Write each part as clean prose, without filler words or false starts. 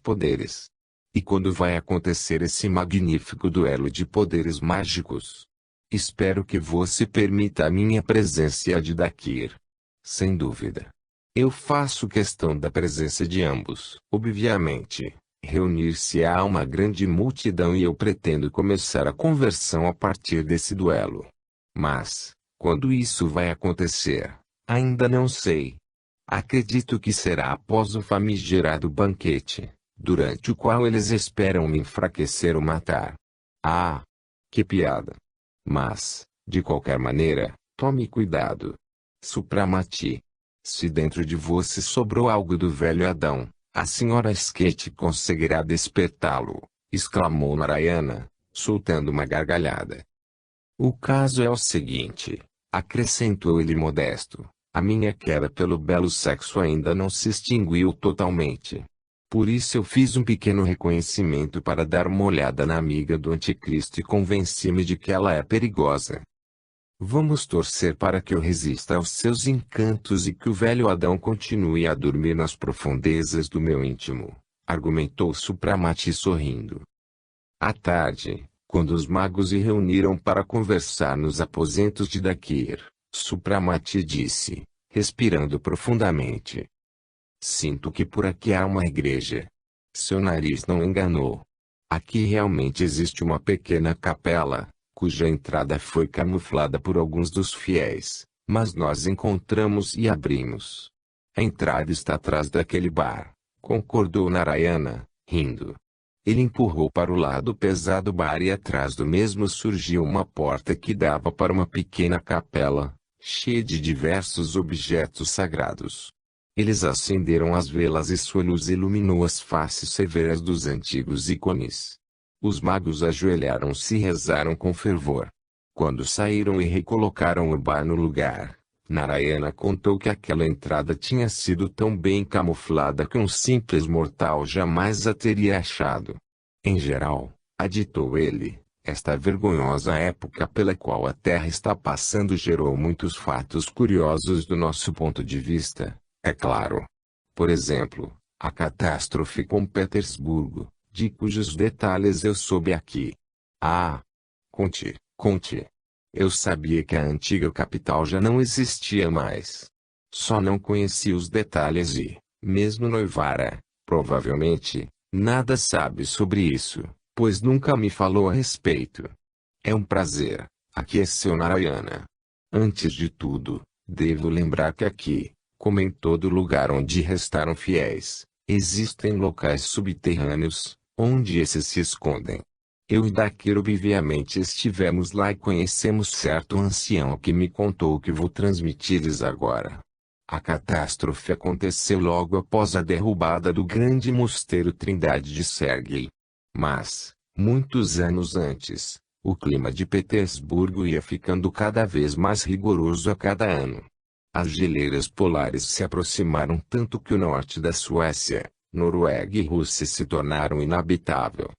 poderes. E quando vai acontecer esse magnífico duelo de poderes mágicos? Espero que você permita a minha presença e a de Dakir. Sem dúvida. Eu faço questão da presença de ambos. Obviamente, reunir-se-á uma grande multidão e eu pretendo começar a conversão a partir desse duelo. Mas, quando isso vai acontecer, ainda não sei. Acredito que será após o famigerado banquete, durante o qual eles esperam me enfraquecer ou matar. Ah! Que piada! Mas, de qualquer maneira, tome cuidado. Supramati. Se dentro de você sobrou algo do velho Adão, a senhora Skate conseguirá despertá-lo, exclamou Narayana, soltando uma gargalhada. O caso é o seguinte, acrescentou ele modesto, a minha queda pelo belo sexo ainda não se extinguiu totalmente. Por isso eu fiz um pequeno reconhecimento para dar uma olhada na amiga do anticristo e convenci-me de que ela é perigosa. Vamos torcer para que eu resista aos seus encantos e que o velho Adão continue a dormir nas profundezas do meu íntimo, argumentou Supramati sorrindo. À tarde, quando os magos se reuniram para conversar nos aposentos de Dakir, Supramati disse, respirando profundamente. Sinto que por aqui há uma igreja. Seu nariz não enganou. Aqui realmente existe uma pequena capela, cuja entrada foi camuflada por alguns dos fiéis, mas nós encontramos e abrimos. A entrada está atrás daquele bar, concordou Narayana, rindo. Ele empurrou para o lado pesado bar e atrás do mesmo surgiu uma porta que dava para uma pequena capela, cheia de diversos objetos sagrados. Eles acenderam as velas e sua luz iluminou as faces severas dos antigos ícones. Os magos ajoelharam-se e rezaram com fervor. Quando saíram e recolocaram o bar no lugar, Narayana contou que aquela entrada tinha sido tão bem camuflada que um simples mortal jamais a teria achado. Em geral, aditou ele, esta vergonhosa época pela qual a Terra está passando gerou muitos fatos curiosos do nosso ponto de vista, é claro. Por exemplo, a catástrofe com Petersburgo, de cujos detalhes eu soube aqui. Ah! Conte, conte. Eu sabia que a antiga capital já não existia mais. Só não conhecia os detalhes e, mesmo Noivara, provavelmente, nada sabe sobre isso, pois nunca me falou a respeito. É um prazer, aqui é seu Narayana. Antes de tudo, devo lembrar que aqui, como em todo lugar onde restaram fiéis, existem locais subterrâneos, onde esses se escondem. Eu e Dakir obviamente estivemos lá e conhecemos certo ancião que me contou o que vou transmitir-lhes agora. A catástrofe aconteceu logo após a derrubada do grande mosteiro Trindade de Sergei. Mas, muitos anos antes, o clima de Petersburgo ia ficando cada vez mais rigoroso a cada ano. As geleiras polares se aproximaram tanto que o norte da Suécia, Noruega e Rússia se tornaram inabitável.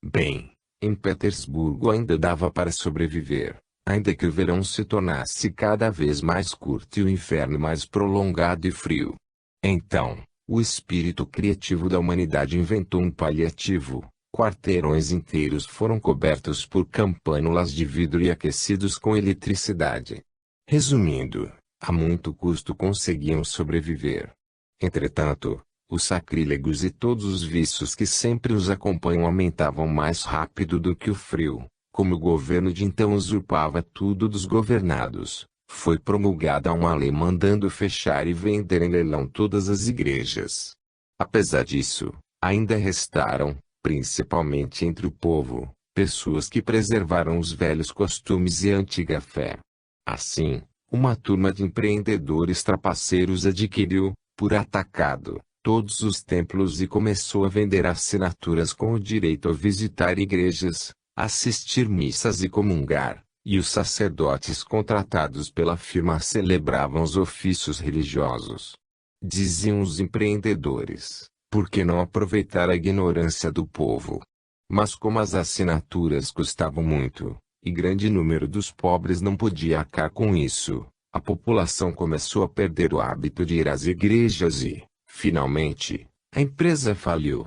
Bem, em Petersburgo ainda dava para sobreviver, ainda que o verão se tornasse cada vez mais curto e o inverno mais prolongado e frio. Então, o espírito criativo da humanidade inventou um paliativo. Quarteirões inteiros foram cobertos por campânulas de vidro e aquecidos com eletricidade. Resumindo, a muito custo conseguiam sobreviver. Entretanto, os sacrílegos e todos os vícios que sempre os acompanham aumentavam mais rápido do que o frio. Como o governo de então usurpava tudo dos governados, foi promulgada uma lei mandando fechar e vender em leilão todas as igrejas. Apesar disso, ainda restaram, principalmente entre o povo, pessoas que preservaram os velhos costumes e a antiga fé. Assim, uma turma de empreendedores trapaceiros adquiriu, por atacado, todos os templos e começou a vender assinaturas com o direito a visitar igrejas, assistir missas e comungar, e os sacerdotes contratados pela firma celebravam os ofícios religiosos. Diziam os empreendedores, por que não aproveitar a ignorância do povo? Mas como as assinaturas custavam muito, e grande número dos pobres não podia arcar com isso, a população começou a perder o hábito de ir às igrejas e, finalmente, a empresa faliu.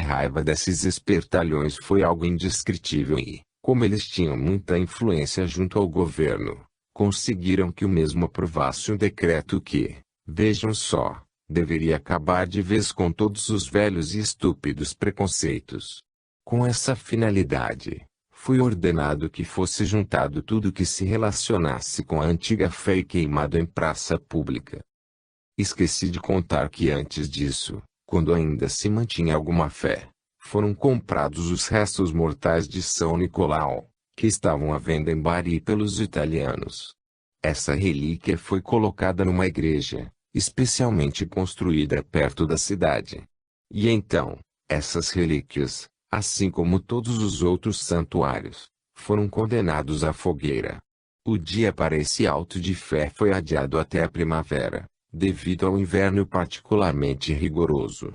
raiva desses espertalhões foi algo indescritível e, como eles tinham muita influência junto ao governo, conseguiram que o mesmo aprovasse um decreto que, vejam só, deveria acabar de vez com todos os velhos e estúpidos preconceitos. Com essa finalidade, foi ordenado que fosse juntado tudo que se relacionasse com a antiga fé e queimado em praça pública. Esqueci de contar que antes disso, quando ainda se mantinha alguma fé, foram comprados os restos mortais de São Nicolau, que estavam à venda em Bari pelos italianos. Essa relíquia foi colocada numa igreja, especialmente construída perto da cidade. E então, essas relíquias, assim como todos os outros santuários, foram condenados à fogueira. O dia para esse auto de fé foi adiado até a primavera, devido ao inverno particularmente rigoroso.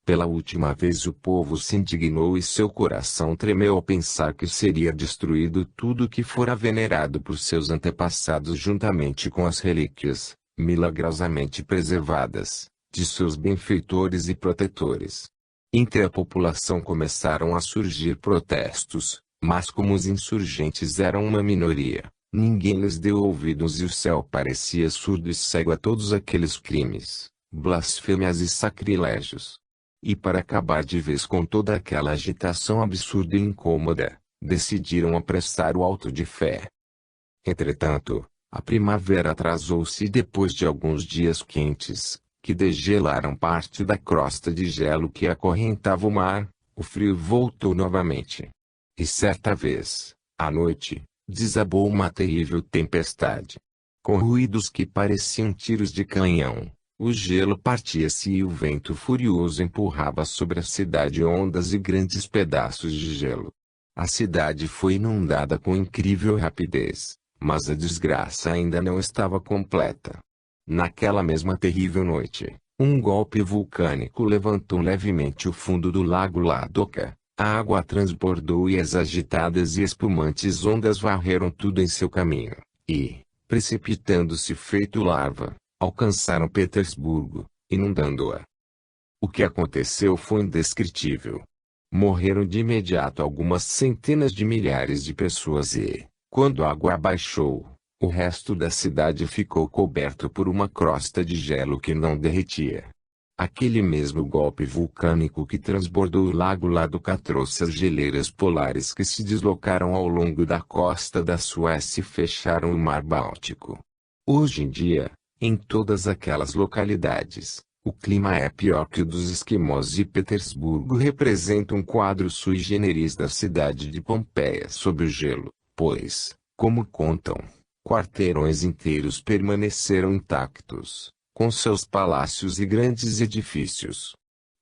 Pela última vez o povo se indignou e seu coração tremeu ao pensar que seria destruído tudo que fora venerado por seus antepassados juntamente com as relíquias, milagrosamente preservadas, de seus benfeitores e protetores. Entre a população começaram a surgir protestos, mas como os insurgentes eram uma minoria, ninguém lhes deu ouvidos e o céu parecia surdo e cego a todos aqueles crimes, blasfêmias e sacrilégios. E para acabar de vez com toda aquela agitação absurda e incômoda, decidiram apressar o auto de fé. Entretanto, a primavera atrasou-se e depois de alguns dias quentes, que degelaram parte da crosta de gelo que acorrentava o mar, o frio voltou novamente. E certa vez, à noite, desabou uma terrível tempestade. Com ruídos que pareciam tiros de canhão, o gelo partia-se e o vento furioso empurrava sobre a cidade ondas e grandes pedaços de gelo. A cidade foi inundada com incrível rapidez, mas a desgraça ainda não estava completa. Naquela mesma terrível noite, um golpe vulcânico levantou levemente o fundo do lago Ladoca, a água transbordou e as agitadas e espumantes ondas varreram tudo em seu caminho, e, precipitando-se feito lava, alcançaram Petersburgo, inundando-a. O que aconteceu foi indescritível. Morreram de imediato algumas centenas de milhares de pessoas e, quando a água abaixou, o resto da cidade ficou coberto por uma crosta de gelo que não derretia. Aquele mesmo golpe vulcânico que transbordou o lago Ladoga trouxe as geleiras polares que se deslocaram ao longo da costa da Suécia e fecharam o Mar Báltico. Hoje em dia, em todas aquelas localidades, o clima é pior que o dos esquimós e Petersburgo representa um quadro sui generis da cidade de Pompeia sob o gelo, pois, como contam, quarteirões inteiros permaneceram intactos, com seus palácios e grandes edifícios.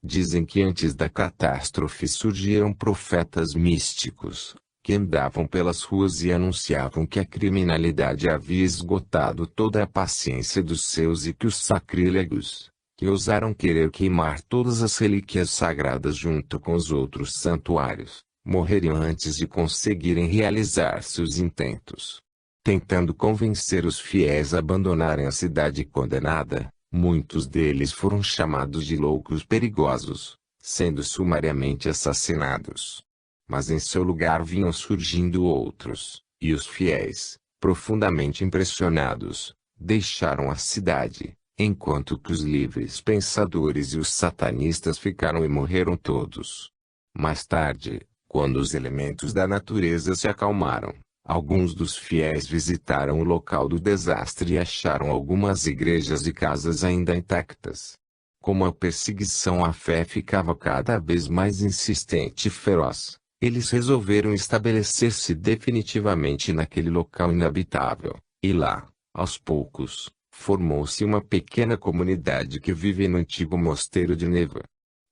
Dizem que antes da catástrofe surgiram profetas místicos, que andavam pelas ruas e anunciavam que a criminalidade havia esgotado toda a paciência dos seus e que os sacrílegos, que ousaram querer queimar todas as relíquias sagradas junto com os outros santuários, morreriam antes de conseguirem realizar seus intentos. Tentando convencer os fiéis a abandonarem a cidade condenada, muitos deles foram chamados de loucos perigosos, sendo sumariamente assassinados. Mas em seu lugar vinham surgindo outros, e os fiéis, profundamente impressionados, deixaram a cidade, enquanto que os livres pensadores e os satanistas ficaram e morreram todos. Mais tarde, quando os elementos da natureza se acalmaram, alguns dos fiéis visitaram o local do desastre e acharam algumas igrejas e casas ainda intactas. Como a perseguição à fé ficava cada vez mais insistente e feroz, eles resolveram estabelecer-se definitivamente naquele local inabitável, e lá, aos poucos, formou-se uma pequena comunidade que vive no antigo mosteiro de Neva.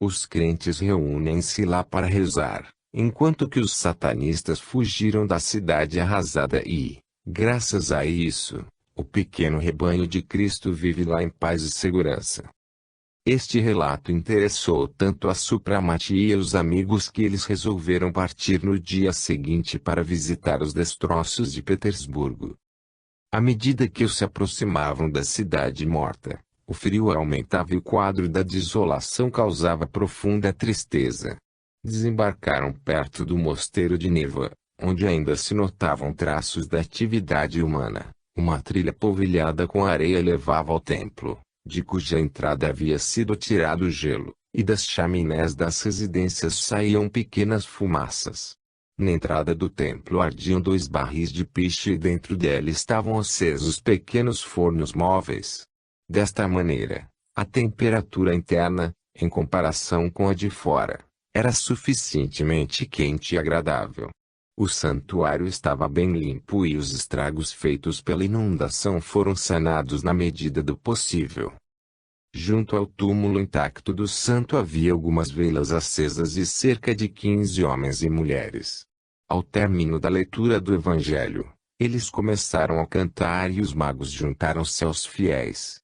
Os crentes reúnem-se lá para rezar, enquanto que os satanistas fugiram da cidade arrasada e, graças a isso, o pequeno rebanho de Cristo vive lá em paz e segurança. Este relato interessou tanto a Supramati e os amigos que eles resolveram partir no dia seguinte para visitar os destroços de Petersburgo. À medida que se aproximavam da cidade morta, o frio aumentava e o quadro da desolação causava profunda tristeza. Desembarcaram perto do mosteiro de Neva, onde ainda se notavam traços da atividade humana. Uma trilha polvilhada com areia levava ao templo, de cuja entrada havia sido tirado o gelo, e das chaminés das residências saíam pequenas fumaças. Na entrada do templo ardiam 2 barris de piche e dentro dela estavam acesos pequenos fornos móveis. Desta maneira, a temperatura interna, em comparação com a de fora, era suficientemente quente e agradável. O santuário estava bem limpo e os estragos feitos pela inundação foram sanados na medida do possível. Junto ao túmulo intacto do santo havia algumas velas acesas e cerca de 15 homens e mulheres. Ao término da leitura do Evangelho, eles começaram a cantar e os magos juntaram-se aos fiéis.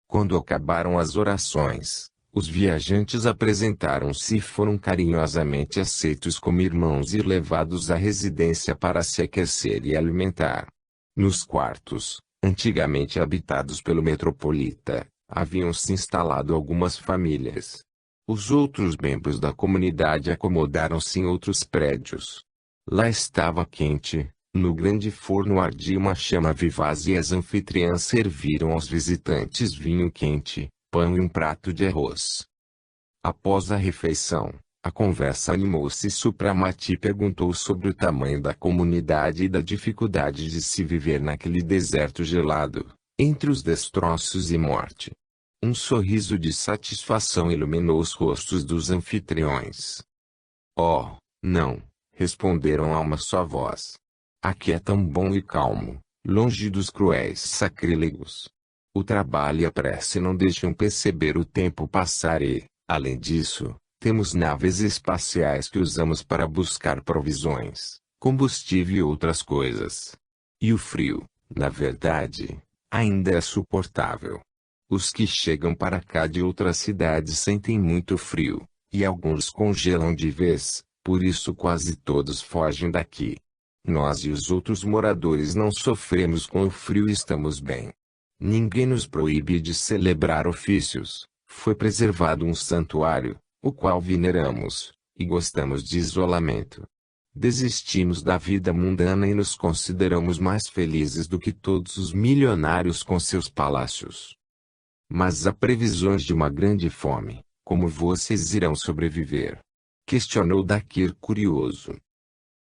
Quando acabaram as orações, os viajantes apresentaram-se e foram carinhosamente aceitos como irmãos e levados à residência para se aquecer e alimentar. Nos quartos, antigamente habitados pelo metropolita, haviam se instalado algumas famílias. Os outros membros da comunidade acomodaram-se em outros prédios. Lá estava quente, no grande forno ardia uma chama vivaz e as anfitriãs serviram aos visitantes vinho quente, pão e um prato de arroz. Após a refeição, a conversa animou-se e Supramati perguntou sobre o tamanho da comunidade e da dificuldade de se viver naquele deserto gelado, entre os destroços e morte. Um sorriso de satisfação iluminou os rostos dos anfitriões. Oh, não, responderam a uma só voz. Aqui é tão bom e calmo, longe dos cruéis sacrílegos. O trabalho e a prece não deixam perceber o tempo passar e, além disso, temos naves espaciais que usamos para buscar provisões, combustível e outras coisas. E o frio, na verdade, ainda é suportável. Os que chegam para cá de outras cidades sentem muito frio, e alguns congelam de vez, por isso quase todos fogem daqui. Nós e os outros moradores não sofremos com o frio e estamos bem. Ninguém nos proíbe de celebrar ofícios. Foi preservado um santuário, o qual veneramos, e gostamos de isolamento. Desistimos da vida mundana e nos consideramos mais felizes do que todos os milionários com seus palácios. Mas há previsões de uma grande fome. Como vocês irão sobreviver? Questionou Dakir curioso.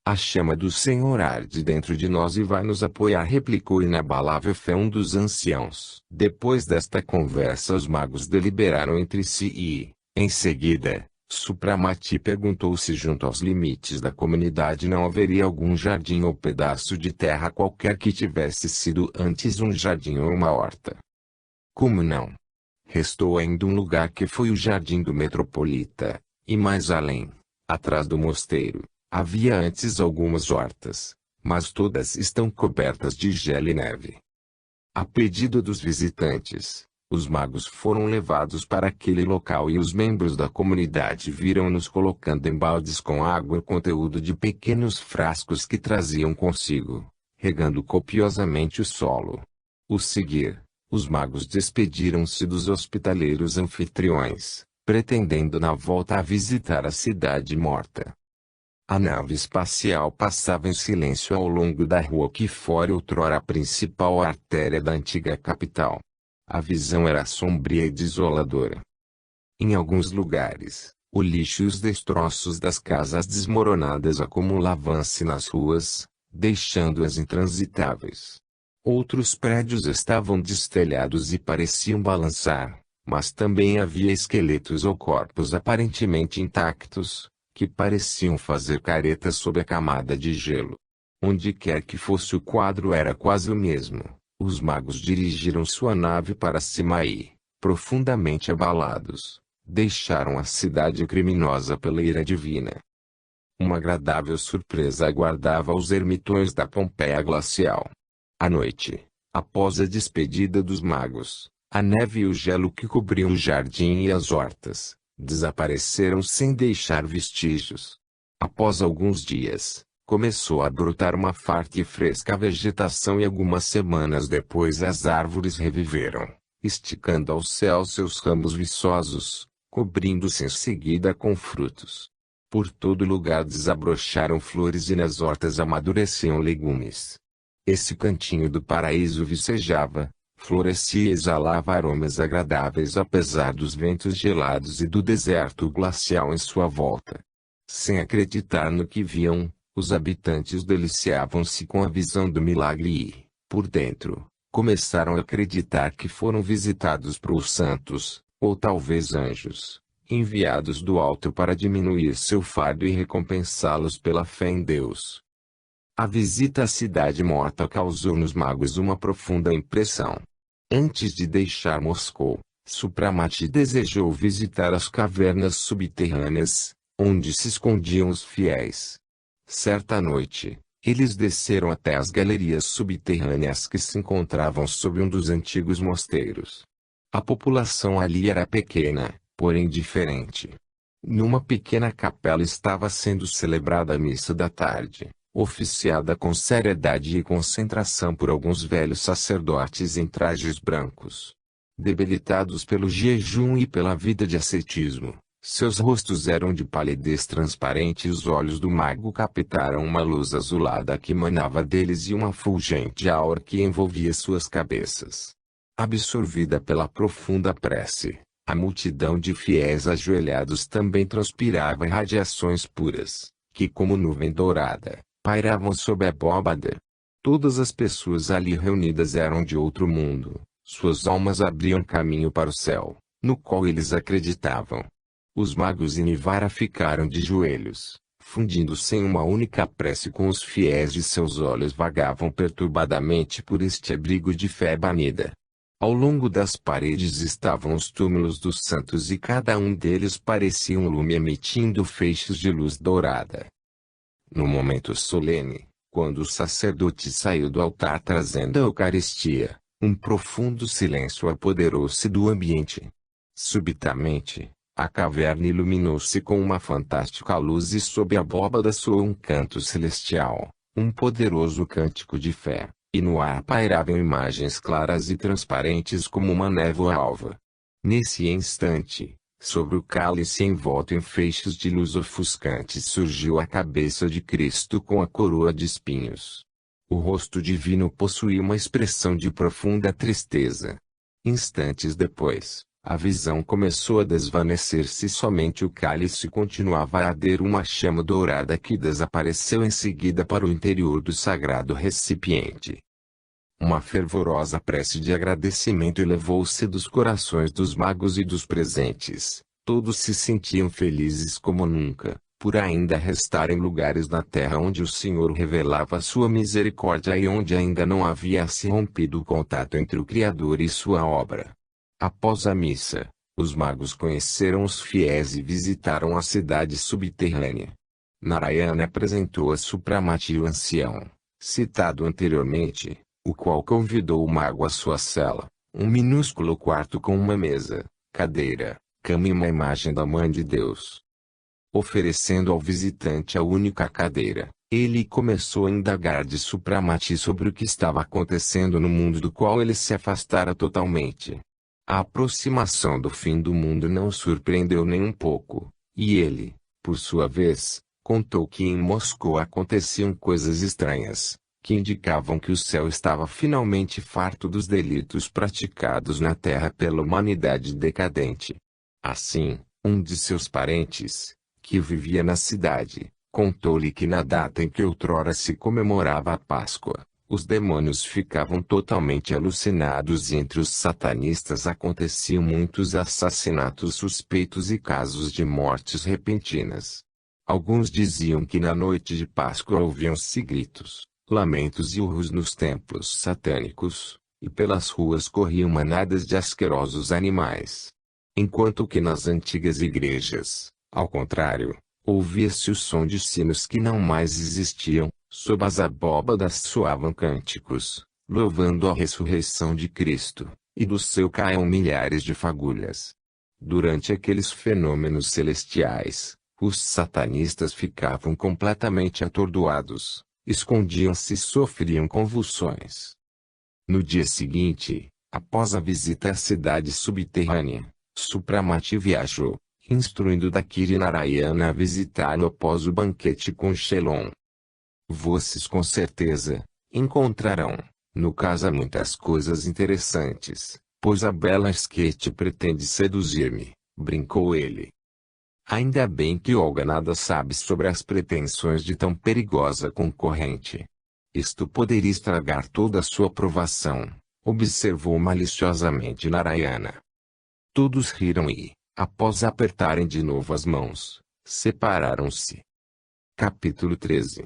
A chama do Senhor arde dentro de nós e vai nos apoiar, replicou inabalável fé um dos anciãos. Depois desta conversa os magos deliberaram entre si e, em seguida, Supramati perguntou se junto aos limites da comunidade não haveria algum jardim ou pedaço de terra qualquer que tivesse sido antes um jardim ou uma horta. Como não? Restou ainda um lugar que foi o jardim do metropolita, e mais além, atrás do mosteiro, havia antes algumas hortas, mas todas estão cobertas de gelo e neve. A pedido dos visitantes, os magos foram levados para aquele local e os membros da comunidade viram-nos colocando em baldes com água o conteúdo de pequenos frascos que traziam consigo, regando copiosamente o solo. O seguir, os magos despediram-se dos hospitaleiros anfitriões, pretendendo na volta a visitar a cidade morta. A nave espacial passava em silêncio ao longo da rua que fora outrora a principal artéria da antiga capital. A visão era sombria e desoladora. Em alguns lugares, o lixo e os destroços das casas desmoronadas acumulavam-se nas ruas, deixando-as intransitáveis. Outros prédios estavam destelhados e pareciam balançar, mas também havia esqueletos ou corpos aparentemente intactos, que pareciam fazer caretas sob a camada de gelo. Onde quer que fosse o quadro era quase o mesmo. Os magos dirigiram sua nave para cima e, profundamente abalados, deixaram a cidade criminosa pela ira divina. Uma agradável surpresa aguardava os ermitões da Pompeia glacial. À noite, após a despedida dos magos, a neve e o gelo que cobriam o jardim e as hortas desapareceram sem deixar vestígios. Após alguns dias, começou a brotar uma farta e fresca vegetação e algumas semanas depois as árvores reviveram, esticando ao céu seus ramos viçosos, cobrindo-se em seguida com frutos. Por todo lugar desabrocharam flores e nas hortas amadureciam legumes. Esse cantinho do paraíso vicejava, florescia e exalava aromas agradáveis apesar dos ventos gelados e do deserto glacial em sua volta. Sem acreditar no que viam, os habitantes deliciavam-se com a visão do milagre e, por dentro, começaram a acreditar que foram visitados por santos, ou talvez anjos, enviados do alto para diminuir seu fardo e recompensá-los pela fé em Deus. A visita à cidade morta causou nos magos uma profunda impressão. Antes de deixar Moscou, Supramati desejou visitar as cavernas subterrâneas, onde se escondiam os fiéis. Certa noite, eles desceram até as galerias subterrâneas que se encontravam sob um dos antigos mosteiros. A população ali era pequena, porém diferente. Numa pequena capela estava sendo celebrada a missa da tarde, oficiada com seriedade e concentração por alguns velhos sacerdotes em trajes brancos. Debilitados pelo jejum e pela vida de ascetismo, seus rostos eram de palidez transparente e os olhos do mago captaram uma luz azulada que emanava deles e uma fulgente aura que envolvia suas cabeças. Absorvida pela profunda prece, a multidão de fiéis ajoelhados também transpirava radiações puras, que como nuvem dourada, pairavam sob a abóbada. Todas as pessoas ali reunidas eram de outro mundo, suas almas abriam caminho para o céu, no qual eles acreditavam. Os magos e Nivara ficaram de joelhos, fundindo-se em uma única prece com os fiéis e seus olhos vagavam perturbadamente por este abrigo de fé banida. Ao longo das paredes estavam os túmulos dos santos e cada um deles parecia um lume emitindo feixes de luz dourada. No momento solene, quando o sacerdote saiu do altar trazendo a Eucaristia, um profundo silêncio apoderou-se do ambiente. Subitamente, a caverna iluminou-se com uma fantástica luz e sob a abóbada soou um canto celestial, um poderoso cântico de fé, e no ar pairavam imagens claras e transparentes como uma névoa alva. Nesse instante, sobre o cálice envolto em feixes de luz ofuscantes surgiu a cabeça de Cristo com a coroa de espinhos. O rosto divino possuía uma expressão de profunda tristeza. Instantes depois, a visão começou a desvanecer-se e somente o cálice continuava a arder uma chama dourada que desapareceu em seguida para o interior do sagrado recipiente. Uma fervorosa prece de agradecimento elevou-se dos corações dos magos e dos presentes. Todos se sentiam felizes como nunca, por ainda restarem lugares na terra onde o Senhor revelava sua misericórdia e onde ainda não havia se rompido o contato entre o Criador e sua obra. Após a missa, os magos conheceram os fiéis e visitaram a cidade subterrânea. Narayana apresentou a Supramati o ancião, citado anteriormente, o qual convidou o mago à sua cela, um minúsculo quarto com uma mesa, cadeira, cama e uma imagem da Mãe de Deus. Oferecendo ao visitante a única cadeira, ele começou a indagar de Supramati sobre o que estava acontecendo no mundo do qual ele se afastara totalmente. A aproximação do fim do mundo não o surpreendeu nem um pouco, e ele, por sua vez, contou que em Moscou aconteciam coisas estranhas, que indicavam que o céu estava finalmente farto dos delitos praticados na terra pela humanidade decadente. Assim, um de seus parentes, que vivia na cidade, contou-lhe que na data em que outrora se comemorava a Páscoa, os demônios ficavam totalmente alucinados e entre os satanistas aconteciam muitos assassinatos suspeitos e casos de mortes repentinas. Alguns diziam que na noite de Páscoa ouviam-se gritos, lamentos e urros nos templos satânicos, e pelas ruas corriam manadas de asquerosos animais. Enquanto que nas antigas igrejas, ao contrário, ouvia-se o som de sinos que não mais existiam, sob as abóbadas soavam cânticos, louvando a ressurreição de Cristo, e do céu caíam milhares de fagulhas. Durante aqueles fenômenos celestiais, os satanistas ficavam completamente atordoados, escondiam-se e sofriam convulsões. No dia seguinte, após a visita à cidade subterrânea, Supramati viajou, instruindo Dakir e Narayana a visitá-lo após o banquete com Shelon. Vocês com certeza encontrarão no caso muitas coisas interessantes, pois a bela Skete pretende seduzir-me, brincou ele. Ainda bem que Olga nada sabe sobre as pretensões de tão perigosa concorrente. Isto poderia estragar toda a sua aprovação, observou maliciosamente Narayana. Todos riram e, após apertarem de novo as mãos, separaram-se. Capítulo 13.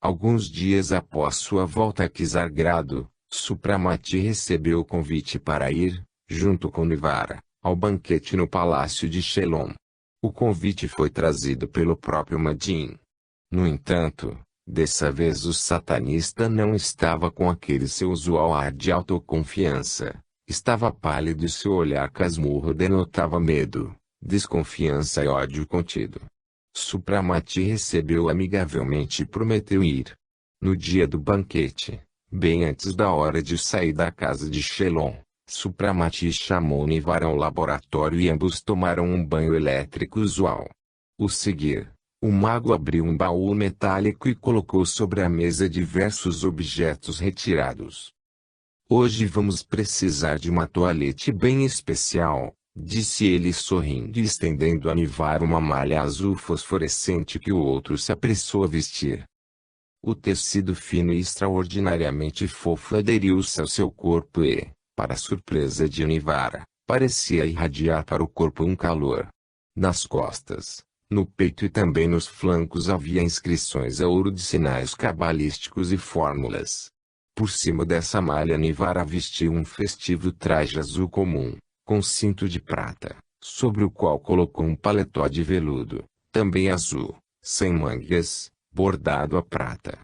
Alguns dias após sua volta a Ksargrado, Supramati recebeu o convite para ir, junto com Nivara, ao banquete no palácio de Shelon. O convite foi trazido pelo próprio Madin. No entanto, dessa vez o satanista não estava com aquele seu usual ar de autoconfiança. Estava pálido e seu olhar casmurro denotava medo, desconfiança e ódio contido. Supramati recebeu amigavelmente e prometeu ir. No dia do banquete, bem antes da hora de sair da casa de Shelon, Supramati chamou Nivara ao laboratório e ambos tomaram um banho elétrico usual. O seguir, o mago abriu um baú metálico e colocou sobre a mesa diversos objetos retirados. Hoje vamos precisar de uma toalete bem especial, disse ele sorrindo e estendendo a Nivara uma malha azul fosforescente que o outro se apressou a vestir. O tecido fino e extraordinariamente fofo aderiu-se ao seu corpo e, para a surpresa de Nivara, parecia irradiar para o corpo um calor. Nas costas, no peito e também nos flancos havia inscrições a ouro de sinais cabalísticos e fórmulas. Por cima dessa malha Nivara vestiu um festivo traje azul comum, com cinto de prata, sobre o qual colocou um paletó de veludo, também azul, sem mangas, bordado a prata.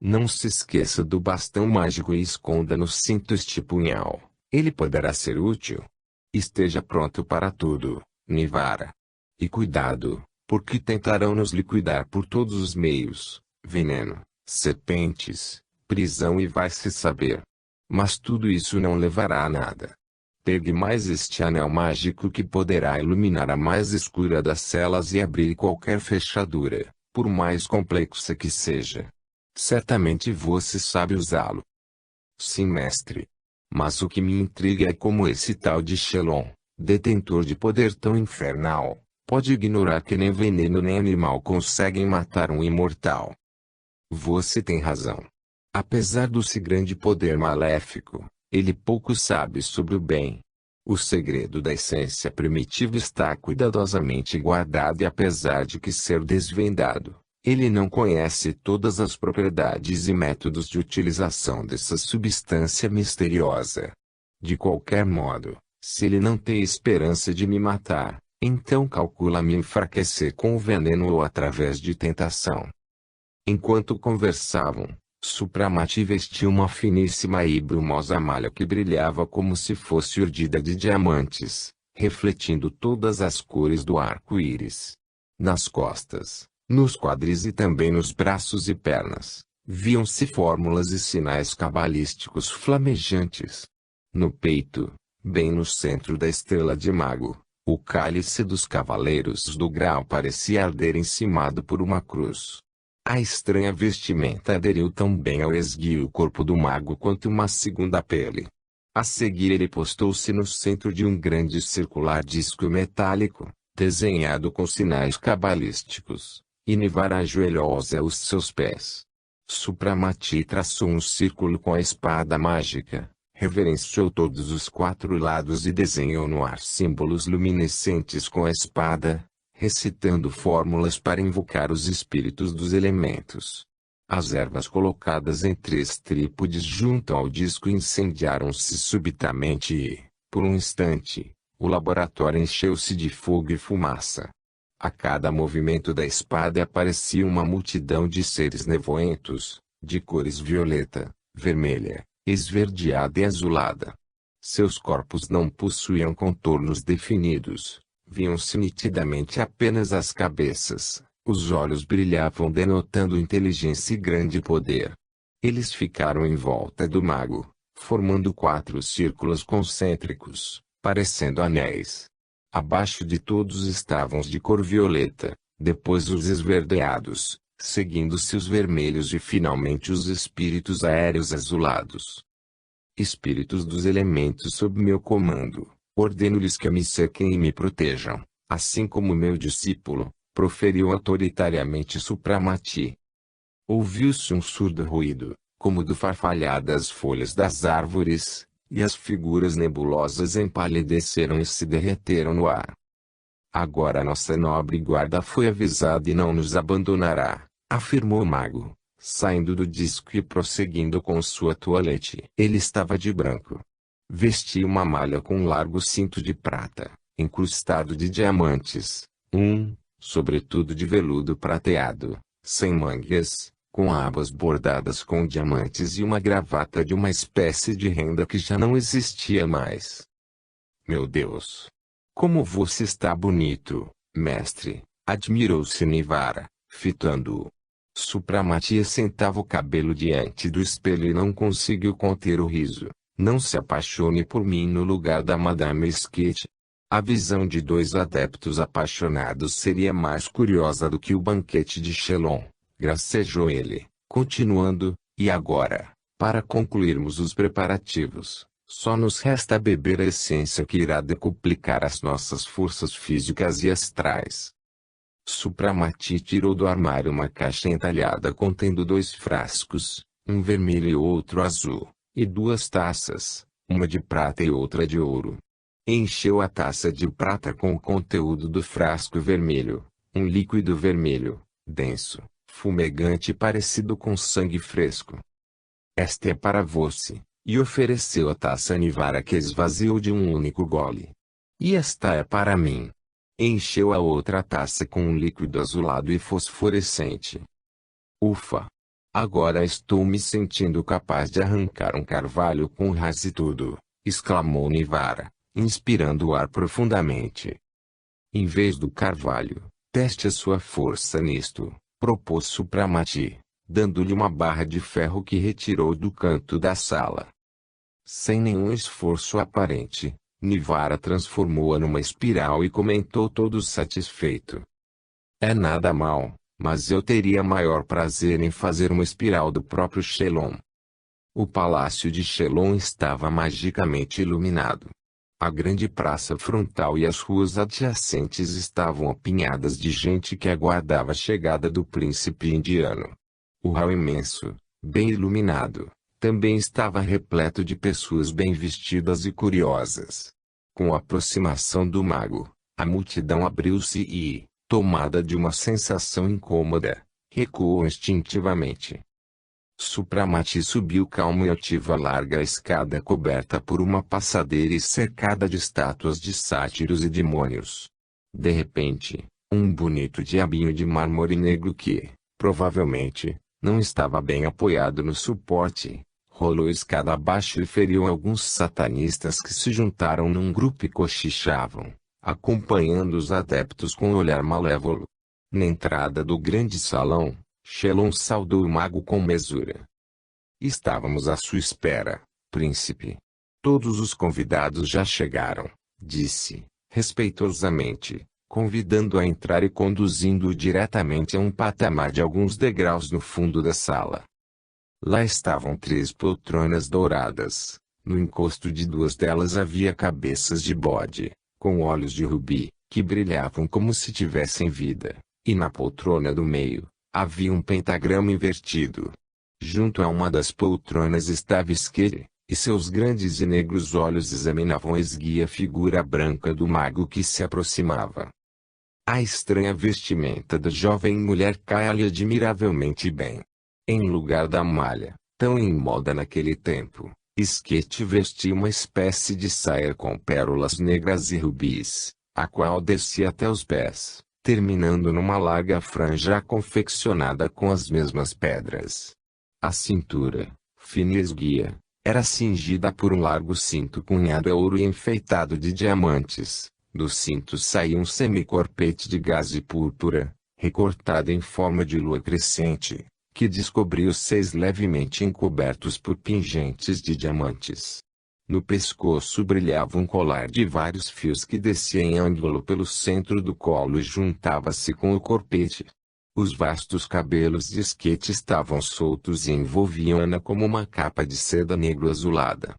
Não se esqueça do bastão mágico e esconda no cinto este punhal, ele poderá ser útil. Esteja pronto para tudo, Nivara. E cuidado, porque tentarão nos liquidar por todos os meios, veneno, serpentes, prisão e vai-se saber. Mas tudo isso não levará a nada. Pegue mais este anel mágico que poderá iluminar a mais escura das celas e abrir qualquer fechadura, por mais complexa que seja. Certamente você sabe usá-lo. Sim, mestre. Mas o que me intriga é como esse tal de Shelon, detentor de poder tão infernal, pode ignorar que nem veneno nem animal conseguem matar um imortal. Você tem razão. Apesar do seu grande poder maléfico, ele pouco sabe sobre o bem. O segredo da essência primitiva está cuidadosamente guardado e apesar de que ser desvendado, ele não conhece todas as propriedades e métodos de utilização dessa substância misteriosa. De qualquer modo, se ele não tem esperança de me matar, então calcula me enfraquecer com o veneno ou através de tentação. Enquanto conversavam, Supramati vestiu uma finíssima e brumosa malha que brilhava como se fosse urdida de diamantes, refletindo todas as cores do arco-íris. Nas costas, nos quadris e também nos braços e pernas, viam-se fórmulas e sinais cabalísticos flamejantes. No peito, bem no centro da estrela de mago, o cálice dos cavaleiros do grau parecia arder encimado por uma cruz. A estranha vestimenta aderiu tão bem ao esguio corpo do mago quanto uma segunda pele. A seguir ele postou-se no centro de um grande circular disco metálico, desenhado com sinais cabalísticos, e Nivara ajoelhou-se aos seus pés. Supramati traçou um círculo com a espada mágica, reverenciou todos os quatro lados e desenhou no ar símbolos luminescentes com a espada, recitando fórmulas para invocar os espíritos dos elementos. As ervas colocadas em 3 trípodes junto ao disco incendiaram-se subitamente e, por um instante, o laboratório encheu-se de fogo e fumaça. A cada movimento da espada aparecia uma multidão de seres nevoentos, de cores violeta, vermelha, esverdeada e azulada. Seus corpos não possuíam contornos definidos. Viam-se nitidamente apenas as cabeças, os olhos brilhavam denotando inteligência e grande poder. Eles ficaram em volta do mago, formando 4 círculos concêntricos, parecendo anéis. Abaixo de todos estavam os de cor violeta, depois os esverdeados, seguindo-se os vermelhos e finalmente os espíritos aéreos azulados. Espíritos dos elementos sob meu comando, ordeno-lhes que me cerquem e me protejam, assim como meu discípulo, proferiu autoritariamente Supramati. Ouviu-se um surdo ruído, como do farfalhar das folhas das árvores, e as figuras nebulosas empalideceram e se derreteram no ar. Agora nossa nobre guarda foi avisada e não nos abandonará, afirmou o mago, saindo do disco e prosseguindo com sua toalete. Ele estava de branco. Vestia uma malha com um largo cinto de prata, incrustado de diamantes, sobretudo de veludo prateado, sem mangas, com abas bordadas com diamantes e uma gravata de uma espécie de renda que já não existia mais. Meu Deus! Como você está bonito, mestre! Admirou-se Nivara, fitando-o. Supramati assentava o cabelo diante do espelho e não conseguiu conter o riso. Não se apaixone por mim no lugar da Madame Skate. A visão de dois adeptos apaixonados seria mais curiosa do que o banquete de Shelon. Gracejou ele, continuando, e agora, para concluirmos os preparativos, só nos resta beber a essência que irá decuplicar as nossas forças físicas e astrais. Supramati tirou do armário uma caixa entalhada contendo 2 frascos, um vermelho e outro azul, e 2 taças, uma de prata e outra de ouro. Encheu a taça de prata com o conteúdo do frasco vermelho, um líquido vermelho, denso, fumegante e parecido com sangue fresco. Esta é para você, e ofereceu a taça a Nivara que esvaziou de um único gole. E esta é para mim. Encheu a outra taça com um líquido azulado e fosforescente. Ufa! Agora estou me sentindo capaz de arrancar um carvalho com raiz e tudo, exclamou Nivara, inspirando o ar profundamente. Em vez do carvalho, teste a sua força nisto, propôs Supramati, dando-lhe uma barra de ferro que retirou do canto da sala. Sem nenhum esforço aparente, Nivara transformou-a numa espiral e comentou todo satisfeito. É nada mal, mas eu teria maior prazer em fazer uma espiral do próprio Shelon. O palácio de Shelon estava magicamente iluminado. A grande praça frontal e as ruas adjacentes estavam apinhadas de gente que aguardava a chegada do príncipe indiano. O hall imenso, bem iluminado, também estava repleto de pessoas bem vestidas e curiosas. Com a aproximação do mago, a multidão abriu-se e, tomada de uma sensação incômoda, recuou instintivamente. Supramati subiu calmo e ativo a larga escada coberta por uma passadeira e cercada de estátuas de sátiros e demônios. De repente, um bonito diabinho de mármore negro que, provavelmente, não estava bem apoiado no suporte, rolou escada abaixo e feriu alguns satanistas que se juntaram num grupo e cochichavam, acompanhando os adeptos com um olhar malévolo. Na entrada do grande salão, Shelon saudou o mago com mesura. Estávamos à sua espera, príncipe. Todos os convidados já chegaram, disse, respeitosamente, convidando-o a entrar e conduzindo-o diretamente a um patamar de alguns degraus no fundo da sala. Lá estavam 3 poltronas douradas. No encosto de 2 delas havia cabeças de bode, com olhos de rubi, que brilhavam como se tivessem vida, e na poltrona do meio, havia um pentagrama invertido. Junto a uma das poltronas estava Skate, e seus grandes e negros olhos examinavam a esguia figura branca do mago que se aproximava. A estranha vestimenta da jovem mulher caia-lhe admiravelmente bem. Em lugar da malha, tão em moda naquele tempo, Skate vestia uma espécie de saia com pérolas negras e rubis, a qual descia até os pés, terminando numa larga franja confeccionada com as mesmas pedras. A cintura, fina e esguia, era cingida por um largo cinto cunhado a ouro e enfeitado de diamantes. Do cinto saía um semicorpete de gaze púrpura, recortado em forma de lua crescente, que descobria os seios levemente encobertos por pingentes de diamantes. No pescoço brilhava um colar de vários fios que descia em ângulo pelo centro do colo e juntava-se com o corpete. Os vastos cabelos de Skate estavam soltos e envolviam Ana como uma capa de seda negro-azulada.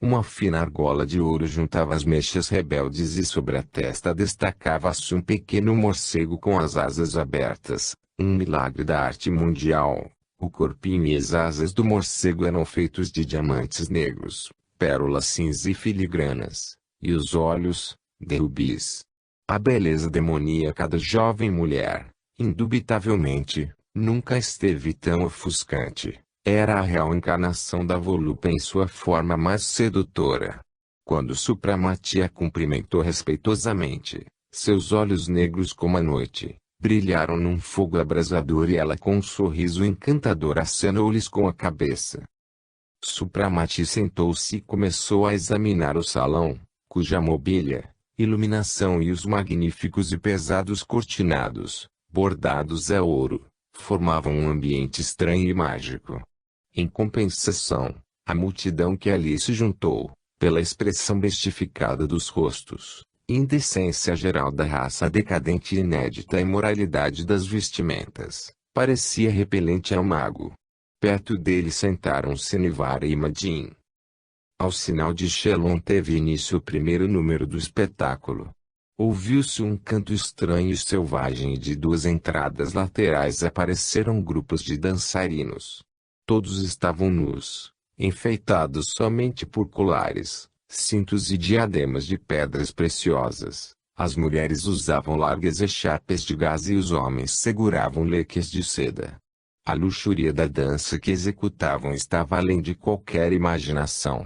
Uma fina argola de ouro juntava as mechas rebeldes e sobre a testa destacava-se um pequeno morcego com as asas abertas, um milagre da arte mundial. O corpinho e as asas do morcego eram feitos de diamantes negros, pérolas cinza e filigranas, e os olhos, de rubis. A beleza demoníaca da jovem mulher, indubitavelmente, nunca esteve tão ofuscante. Era a real encarnação da volúpia em sua forma mais sedutora. Quando Supramati a cumprimentou respeitosamente, seus olhos negros como a noite, brilharam num fogo abrasador e ela com um sorriso encantador acenou-lhes com a cabeça. Supramati sentou-se e começou a examinar o salão, cuja mobília, iluminação e os magníficos e pesados cortinados, bordados a ouro, formavam um ambiente estranho e mágico. Em compensação, a multidão que ali se juntou, pela expressão bestificada dos rostos, indecência geral da raça decadente e inédita imoralidade das vestimentas, parecia repelente ao mago. Perto dele sentaram-se Nivara e Madin. Ao sinal de Shelon teve início o primeiro número do espetáculo. Ouviu-se um canto estranho e selvagem e de duas entradas laterais apareceram grupos de dançarinos. Todos estavam nus, enfeitados somente por colares, cintos e diademas de pedras preciosas. As mulheres usavam largas echarpes de gaze e os homens seguravam leques de seda. A luxúria da dança que executavam estava além de qualquer imaginação.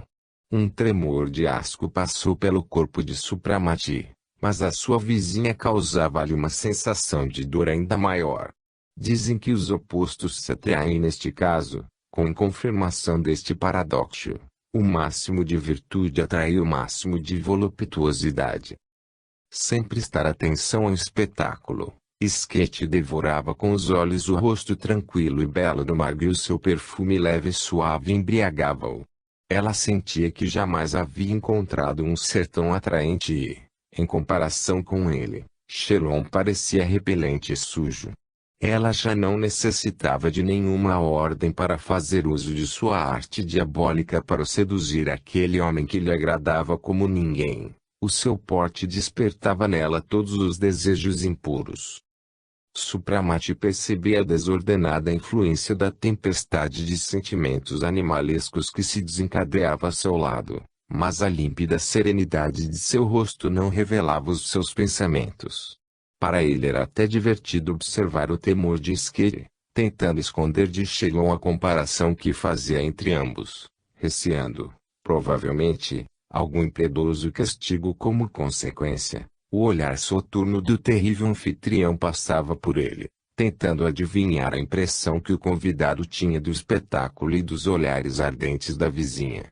Um tremor de asco passou pelo corpo de Supramati, mas a sua vizinha causava-lhe uma sensação de dor ainda maior. Dizem que os opostos se atraem neste caso. Com confirmação deste paradoxo, o máximo de virtude atrai o máximo de voluptuosidade. Sem prestar atenção ao espetáculo, Skate devorava com os olhos o rosto tranquilo e belo do mago e o seu perfume leve e suave embriagava-o. Ela sentia que jamais havia encontrado um ser tão atraente e, em comparação com ele, Shelon parecia repelente e sujo. Ela já não necessitava de nenhuma ordem para fazer uso de sua arte diabólica para seduzir aquele homem que lhe agradava como ninguém. O seu porte despertava nela todos os desejos impuros. Supramati percebia a desordenada influência da tempestade de sentimentos animalescos que se desencadeava a seu lado, mas a límpida serenidade de seu rosto não revelava os seus pensamentos. Para ele era até divertido observar o temor de Skate, tentando esconder de Shelon a comparação que fazia entre ambos, receando, provavelmente, algum impiedoso castigo como consequência. O olhar soturno do terrível anfitrião passava por ele, tentando adivinhar a impressão que o convidado tinha do espetáculo e dos olhares ardentes da vizinha.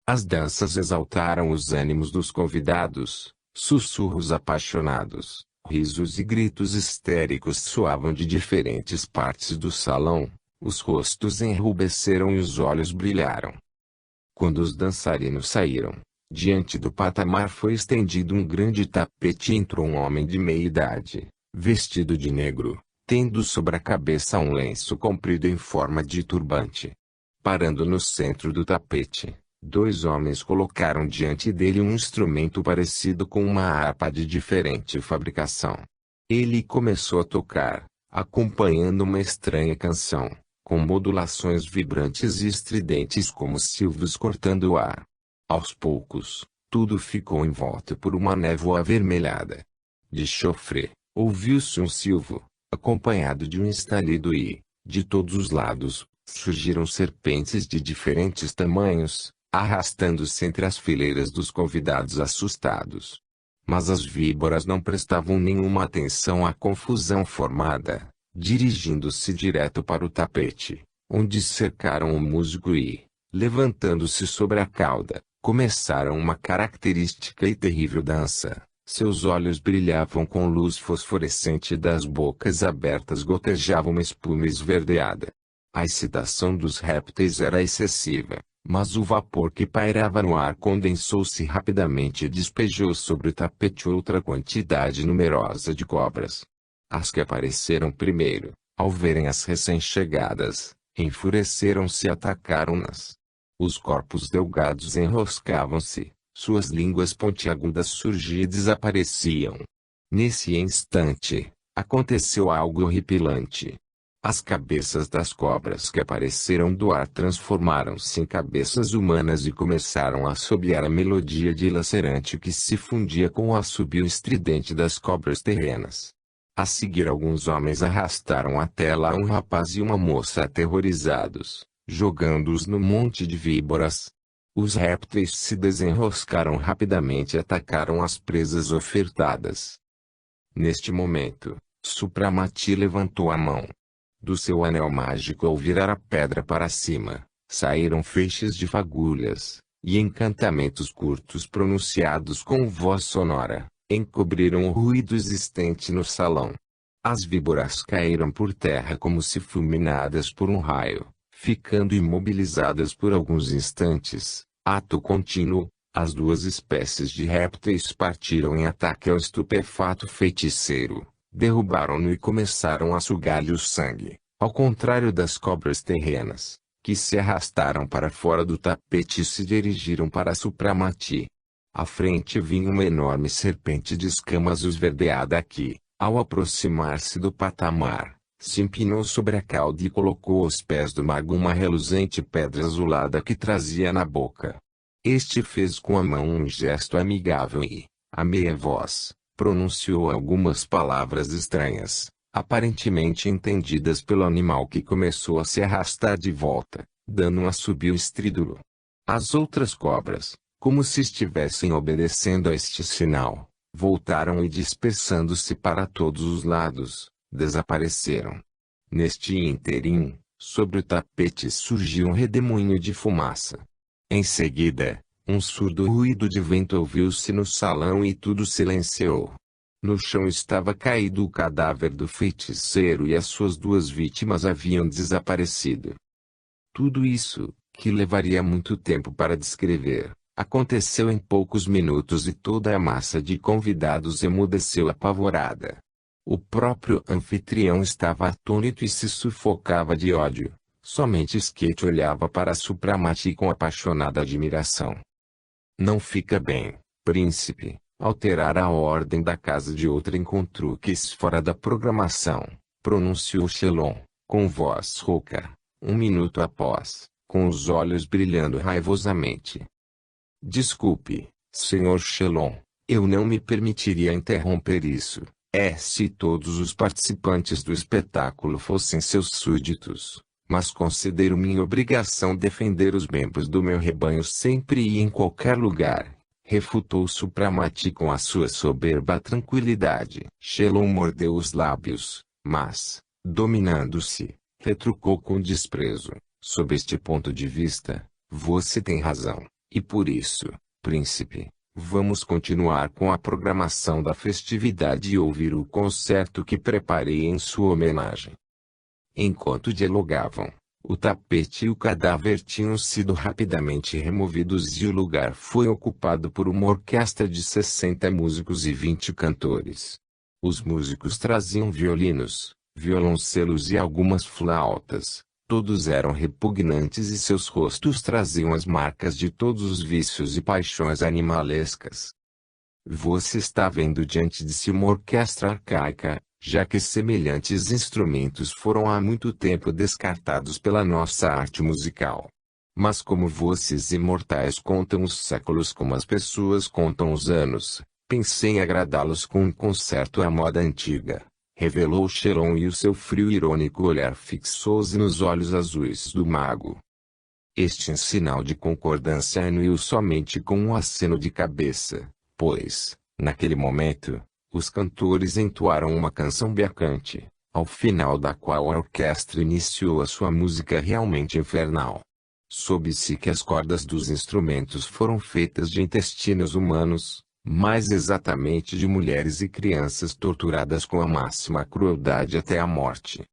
As danças exaltaram os ânimos dos convidados, sussurros apaixonados, risos e gritos histéricos soavam de diferentes partes do salão, os rostos enrubesceram e os olhos brilharam. Quando os dançarinos saíram, diante do patamar foi estendido um grande tapete e entrou um homem de meia idade, vestido de negro, tendo sobre a cabeça um lenço comprido em forma de turbante. Parando no centro do tapete, dois homens colocaram diante dele um instrumento parecido com uma harpa de diferente fabricação. Ele começou a tocar, acompanhando uma estranha canção, com modulações vibrantes e estridentes como silvos cortando o ar. Aos poucos, tudo ficou envolto por uma névoa avermelhada. De chofre, ouviu-se um silvo, acompanhado de um estalido e, de todos os lados, surgiram serpentes de diferentes tamanhos, arrastando-se entre as fileiras dos convidados assustados. Mas as víboras não prestavam nenhuma atenção à confusão formada, dirigindo-se direto para o tapete, onde cercaram o músico e, levantando-se sobre a cauda, começaram uma característica e terrível dança. Seus olhos brilhavam com luz fosforescente e das bocas abertas gotejava uma espuma esverdeada. A excitação dos répteis era excessiva. Mas o vapor que pairava no ar condensou-se rapidamente e despejou sobre o tapete outra quantidade numerosa de cobras. As que apareceram primeiro, ao verem as recém-chegadas, enfureceram-se e atacaram-nas. Os corpos delgados enroscavam-se, suas línguas pontiagudas surgiam e desapareciam. Nesse instante, aconteceu algo horripilante. As cabeças das cobras que apareceram do ar transformaram-se em cabeças humanas e começaram a assobiar a melodia dilacerante que se fundia com o assobio estridente das cobras terrenas. A seguir, alguns homens arrastaram até lá um rapaz e uma moça aterrorizados, jogando-os no monte de víboras. Os répteis se desenroscaram rapidamente e atacaram as presas ofertadas. Neste momento, Supramati levantou a mão. Do seu anel mágico ao virar a pedra para cima, saíram feixes de fagulhas, e encantamentos curtos pronunciados com voz sonora, encobriram o ruído existente no salão. As víboras caíram por terra como se fulminadas por um raio, ficando imobilizadas por alguns instantes. Ato contínuo, as duas espécies de répteis partiram em ataque ao estupefato feiticeiro, derrubaram-no e começaram a sugar-lhe o sangue, ao contrário das cobras terrenas, que se arrastaram para fora do tapete e se dirigiram para Supramati. À frente vinha uma enorme serpente de escamas esverdeada que, ao aproximar-se do patamar, se empinou sobre a cauda e colocou aos pés do mago uma reluzente pedra azulada que trazia na boca. Este fez com a mão um gesto amigável e, a meia voz, pronunciou algumas palavras estranhas, aparentemente entendidas pelo animal que começou a se arrastar de volta, dando um assobio estrídulo. As outras cobras, como se estivessem obedecendo a este sinal, voltaram e dispersando-se para todos os lados, desapareceram. Neste ínterim, sobre o tapete surgiu um redemoinho de fumaça. Em seguida, um surdo ruído de vento ouviu-se no salão e tudo silenciou. No chão estava caído o cadáver do feiticeiro e as suas duas vítimas haviam desaparecido. Tudo isso, que levaria muito tempo para descrever, aconteceu em poucos minutos e toda a massa de convidados emudeceu apavorada. O próprio anfitrião estava atônito e se sufocava de ódio. Somente Skate olhava para Supramati com apaixonada admiração. Não fica bem, príncipe, alterar a ordem da casa de outra em truques fora da programação, pronunciou Shelon, com voz rouca, um minuto após, com os olhos brilhando raivosamente. Desculpe, Sr. Shelon, eu não me permitiria interromper isso. Se todos os participantes do espetáculo fossem seus súditos, mas considero minha obrigação defender os membros do meu rebanho sempre e em qualquer lugar, refutou Supramati com a sua soberba tranquilidade. Shelon mordeu os lábios, mas, dominando-se, retrucou com desprezo. Sob este ponto de vista, você tem razão, e por isso, príncipe, vamos continuar com a programação da festividade e ouvir o concerto que preparei em sua homenagem. Enquanto dialogavam, o tapete e o cadáver tinham sido rapidamente removidos e o lugar foi ocupado por uma orquestra de 60 músicos e 20 cantores. Os músicos traziam violinos, violoncelos e algumas flautas. Todos eram repugnantes e seus rostos traziam as marcas de todos os vícios e paixões animalescas. Você está vendo diante de si uma orquestra arcaica, já que semelhantes instrumentos foram há muito tempo descartados pela nossa arte musical. Mas como vocês imortais contam os séculos como as pessoas contam os anos, pensei em agradá-los com um concerto à moda antiga. Revelou Shelon e o seu frio e irônico olhar fixou-se nos olhos azuis do mago. Este em sinal de concordância anuiu somente com um aceno de cabeça, pois, naquele momento, os cantores entoaram uma canção beacante, ao final da qual a orquestra iniciou a sua música realmente infernal. Soube-se que as cordas dos instrumentos foram feitas de intestinos humanos, mais exatamente de mulheres e crianças torturadas com a máxima crueldade até a morte.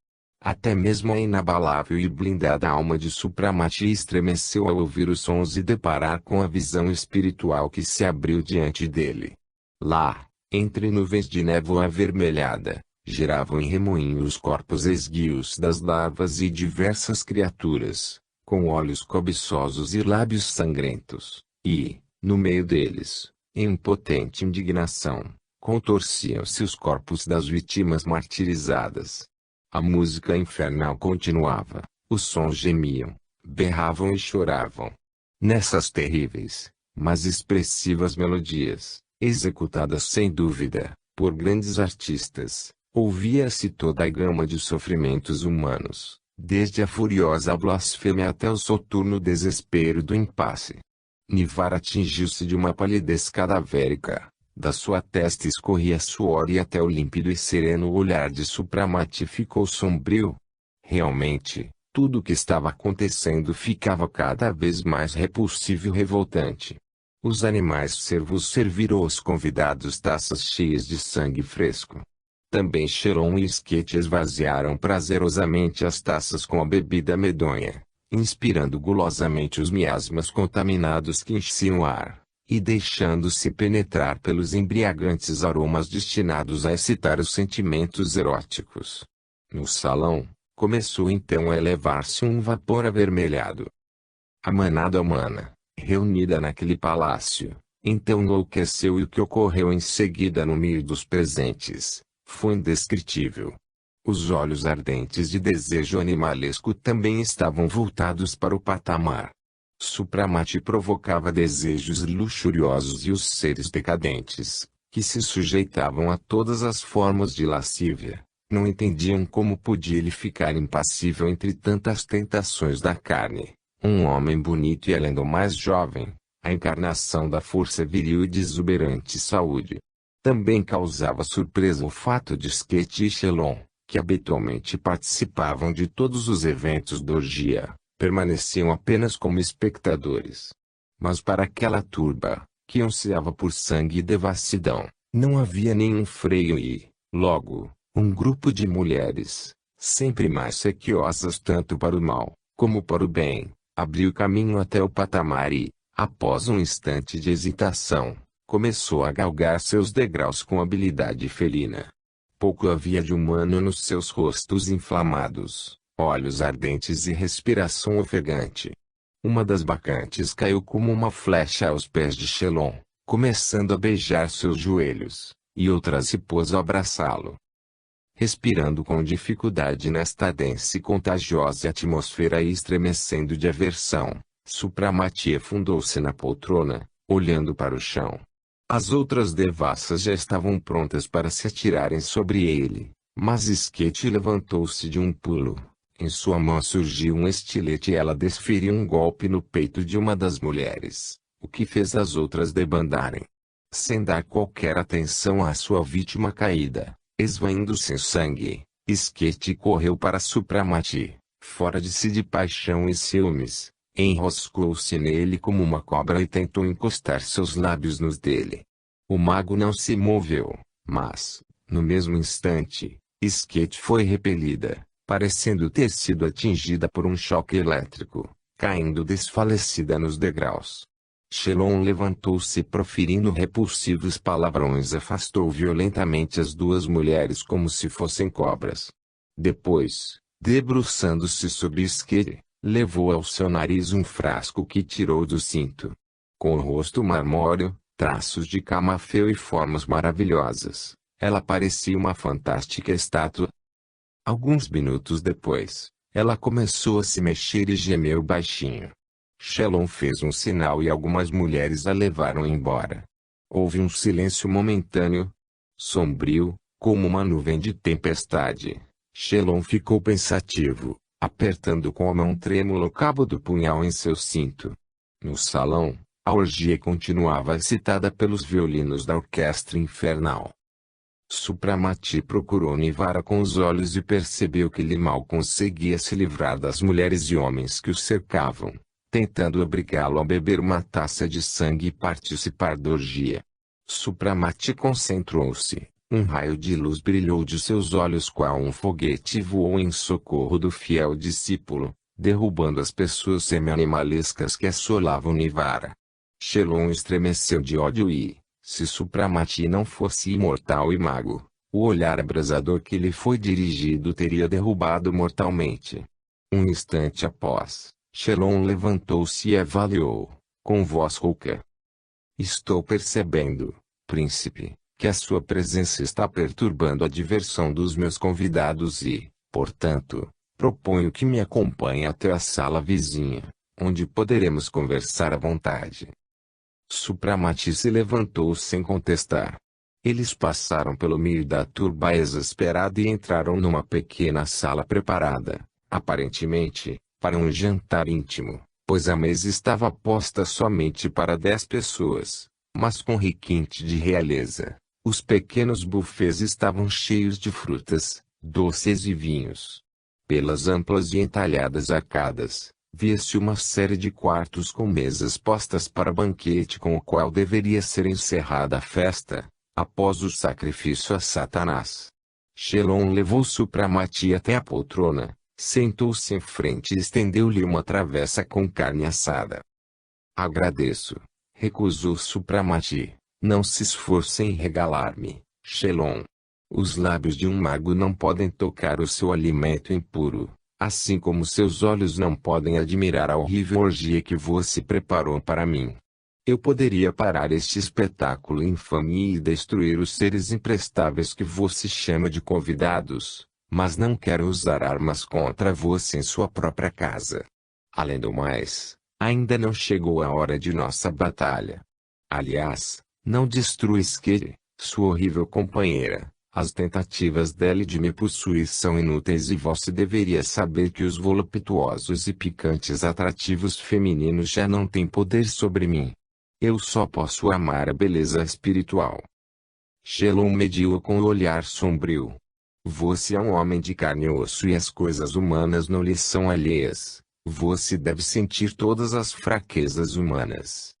Até mesmo a inabalável e blindada alma de Supramati estremeceu ao ouvir os sons e deparar com a visão espiritual que se abriu diante dele. Lá, entre nuvens de névoa avermelhada, giravam em remoinho os corpos esguios das larvas e diversas criaturas, com olhos cobiçosos e lábios sangrentos, e, no meio deles, em impotente indignação, contorciam-se os corpos das vítimas martirizadas. A música infernal continuava, os sons gemiam, berravam e choravam. Nessas terríveis, mas expressivas melodias, executadas sem dúvida, por grandes artistas, ouvia-se toda a gama de sofrimentos humanos, desde a furiosa blasfêmia até o soturno desespero do impasse. Nivara atingiu-se de uma palidez cadavérica. Da sua testa escorria suor e até o límpido e sereno olhar de Supramati ficou sombrio. Realmente, tudo o que estava acontecendo ficava cada vez mais repulsivo e revoltante. Os animais servos serviram aos convidados taças cheias de sangue fresco. Também Shelon e Skate esvaziaram prazerosamente as taças com a bebida medonha, inspirando gulosamente os miasmas contaminados que enchiam o ar, e deixando-se penetrar pelos embriagantes aromas destinados a excitar os sentimentos eróticos. No salão, começou então a elevar-se um vapor avermelhado. A manada humana, reunida naquele palácio, então enlouqueceu e o que ocorreu em seguida no meio dos presentes, foi indescritível. Os olhos ardentes de desejo animalesco também estavam voltados para o patamar. Supramati provocava desejos luxuriosos e os seres decadentes, que se sujeitavam a todas as formas de lascívia, não entendiam como podia ele ficar impassível entre tantas tentações da carne. Um homem bonito e além do mais jovem, a encarnação da força viril e de exuberante saúde. Também causava surpresa o fato de Skate e Shelon, que habitualmente participavam de todos os eventos da orgia, permaneciam apenas como espectadores. Mas para aquela turba, que ansiava por sangue e devassidão, não havia nenhum freio e, logo, um grupo de mulheres, sempre mais sequiosas tanto para o mal, como para o bem, abriu caminho até o patamar e, após um instante de hesitação, começou a galgar seus degraus com habilidade felina. Pouco havia de humano nos seus rostos inflamados, olhos ardentes e respiração ofegante. Uma das bacantes caiu como uma flecha aos pés de Shelon, começando a beijar seus joelhos, e outra se pôs a abraçá-lo. Respirando com dificuldade nesta densa e contagiosa atmosfera e estremecendo de aversão, Supramati afundou-se na poltrona, olhando para o chão. As outras devassas já estavam prontas para se atirarem sobre ele, mas Skate levantou-se de um pulo. Em sua mão surgiu um estilete e ela desferiu um golpe no peito de uma das mulheres, o que fez as outras debandarem. Sem dar qualquer atenção à sua vítima caída, esvaindo-se em sangue, Skate correu para Supramati, fora de si de paixão e ciúmes. Enroscou-se nele como uma cobra e tentou encostar seus lábios nos dele. O mago não se moveu, mas, no mesmo instante, Skate foi repelida, parecendo ter sido atingida por um choque elétrico, caindo desfalecida nos degraus. Shelon levantou-se e proferindo repulsivos palavrões afastou violentamente as duas mulheres como se fossem cobras. Depois, debruçando-se sobre Skate, levou ao seu nariz um frasco que tirou do cinto. Com o rosto marmóreo, traços de camafeu e formas maravilhosas, ela parecia uma fantástica estátua. Alguns minutos depois, ela começou a se mexer e gemeu baixinho. Shelon fez um sinal e algumas mulheres a levaram embora. Houve um silêncio momentâneo, sombrio, como uma nuvem de tempestade. Shelon ficou pensativo, apertando com a mão trêmula o cabo do punhal em seu cinto. No salão, a orgia continuava excitada pelos violinos da orquestra infernal. Supramati procurou Nivara com os olhos e percebeu que ele mal conseguia se livrar das mulheres e homens que o cercavam, tentando obrigá-lo a beber uma taça de sangue e participar da orgia. Supramati concentrou-se, Um raio de luz brilhou de seus olhos qual um foguete e voou em socorro do fiel discípulo, derrubando as pessoas semi-animalescas que assolavam Nivara. Shelon estremeceu de ódio e, se Supramati não fosse imortal e mago, o olhar abrasador que lhe foi dirigido teria derrubado mortalmente. Um instante após, Shelon levantou-se e avaliou, com voz rouca. Estou percebendo, príncipe, que a sua presença está perturbando a diversão dos meus convidados e, portanto, proponho que me acompanhe até a sala vizinha, onde poderemos conversar à vontade. Supramati se levantou sem contestar. Eles passaram pelo meio da turba exasperada e entraram numa pequena sala preparada, aparentemente, para um jantar íntimo, pois a mesa estava posta somente para 10 pessoas, mas com requinte de realeza. Os pequenos buffets estavam cheios de frutas, doces e vinhos. Pelas amplas e entalhadas arcadas, via-se uma série de quartos com mesas postas para banquete com o qual deveria ser encerrada a festa, após o sacrifício a Satanás. Shelon levou Supramati até a poltrona, sentou-se em frente e estendeu-lhe uma travessa com carne assada. Agradeço, recusou Supramati. Não se esforce em regalar-me, Shelon. Os lábios de um mago não podem tocar o seu alimento impuro, assim como seus olhos não podem admirar a horrível orgia que você preparou para mim. Eu poderia parar este espetáculo infame e destruir os seres imprestáveis que você chama de convidados, mas não quero usar armas contra você em sua própria casa. Além do mais, ainda não chegou a hora de nossa batalha. Aliás, não destrua Skiri, sua horrível companheira. As tentativas dela de me possuir são inúteis e você deveria saber que os voluptuosos e picantes atrativos femininos já não têm poder sobre mim. Eu só posso amar a beleza espiritual. Shelon mediu-o com o olhar sombrio. Você é um homem de carne e osso e as coisas humanas não lhe são alheias. Você deve sentir todas as fraquezas humanas.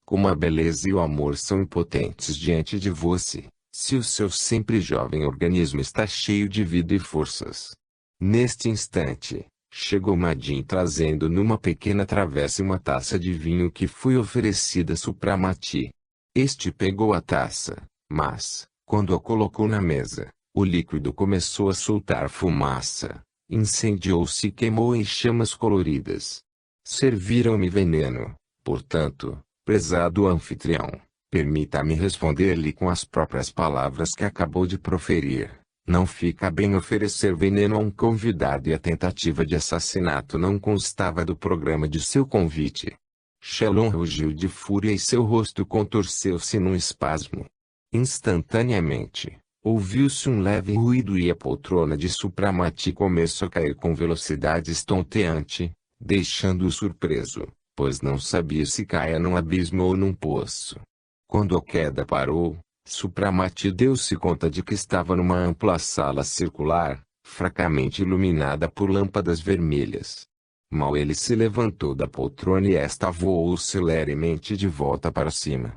Como a beleza e o amor são impotentes diante de você, se o seu sempre jovem organismo está cheio de vida e forças. Neste instante, chegou Madin trazendo numa pequena travessa uma taça de vinho que foi oferecida a Supramati. Este pegou a taça, mas, quando a colocou na mesa, o líquido começou a soltar fumaça, incendiou-se e queimou em chamas coloridas. Serviram-me veneno, portanto, prezado anfitrião, permita-me responder-lhe com as próprias palavras que acabou de proferir. Não fica bem oferecer veneno a um convidado e a tentativa de assassinato não constava do programa de seu convite. Shelon rugiu de fúria e seu rosto contorceu-se num espasmo. Instantaneamente, ouviu-se um leve ruído e a poltrona de Supramati começou a cair com velocidade estonteante, deixando-o surpreso, pois não sabia se caia num abismo ou num poço. Quando a queda parou, Supramati deu-se conta de que estava numa ampla sala circular, fracamente iluminada por lâmpadas vermelhas. Mal ele se levantou da poltrona e esta voou celeremente de volta para cima.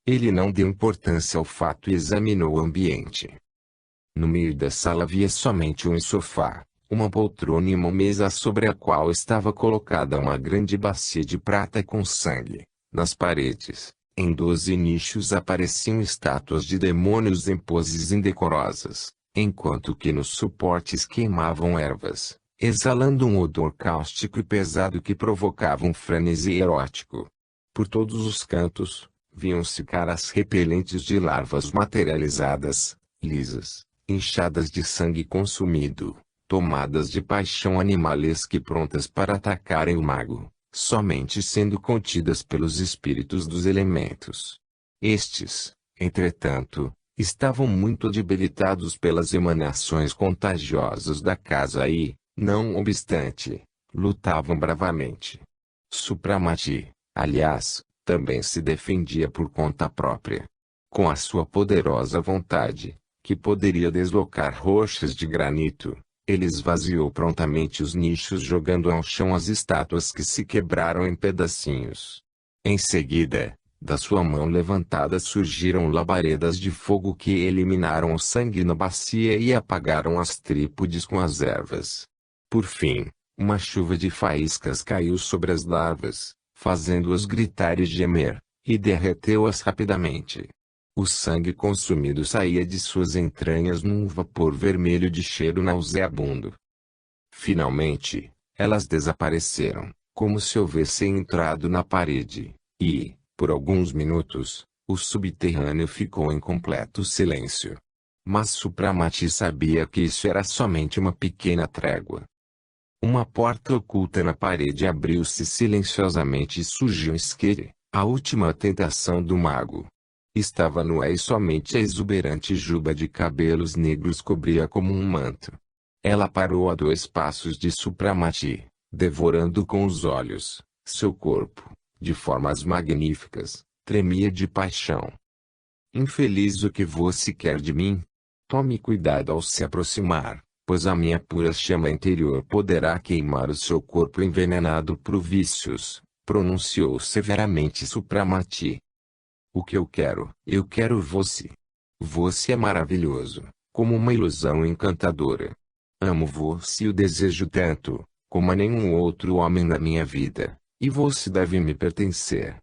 Ele não deu importância ao fato e examinou o ambiente. No meio da sala havia somente um sofá, uma poltrona e uma mesa sobre a qual estava colocada uma grande bacia de prata com sangue. Nas paredes, em 12 nichos apareciam estátuas de demônios em poses indecorosas, enquanto que nos suportes queimavam ervas, exalando um odor cáustico e pesado que provocava um frenesi erótico. Por todos os cantos, viam-se caras repelentes de larvas materializadas, lisas, inchadas de sangue consumido, tomadas de paixão animalesca e prontas para atacarem o mago, somente sendo contidas pelos espíritos dos elementos. Estes, entretanto, estavam muito debilitados pelas emanações contagiosas da casa e, não obstante, lutavam bravamente. Supramati, aliás, também se defendia por conta própria. Com a sua poderosa vontade, que poderia deslocar rochas de granito, ele esvaziou prontamente os nichos jogando ao chão as estátuas que se quebraram em pedacinhos. Em seguida, Da sua mão levantada surgiram labaredas de fogo que eliminaram o sangue na bacia e apagaram as trípodes com as ervas. Por fim, uma chuva de faíscas caiu sobre as larvas, fazendo-as gritar e gemer, e derreteu-as rapidamente. O sangue consumido saía de suas entranhas num vapor vermelho de cheiro nauseabundo. Finalmente, elas desapareceram, como se houvessem entrado na parede, e, por alguns minutos, o subterrâneo ficou em completo silêncio. Mas Supramati sabia que isso era somente uma pequena trégua. Uma porta oculta na parede abriu-se silenciosamente e surgiu Skiri, a última tentação do mago. Estava nua e somente a exuberante juba de cabelos negros cobria como um manto. Ela parou a 2 passos de Supramati, devorando com os olhos. Seu corpo, de formas magníficas, tremia de paixão. Infeliz, o que você quer de mim? Tome cuidado ao se aproximar, pois a minha pura chama interior poderá queimar o seu corpo envenenado por vícios, pronunciou severamente Supramati. O que eu quero você. Você é maravilhoso, como uma ilusão encantadora. Amo você e o desejo tanto, como a nenhum outro homem na minha vida, e você deve me pertencer.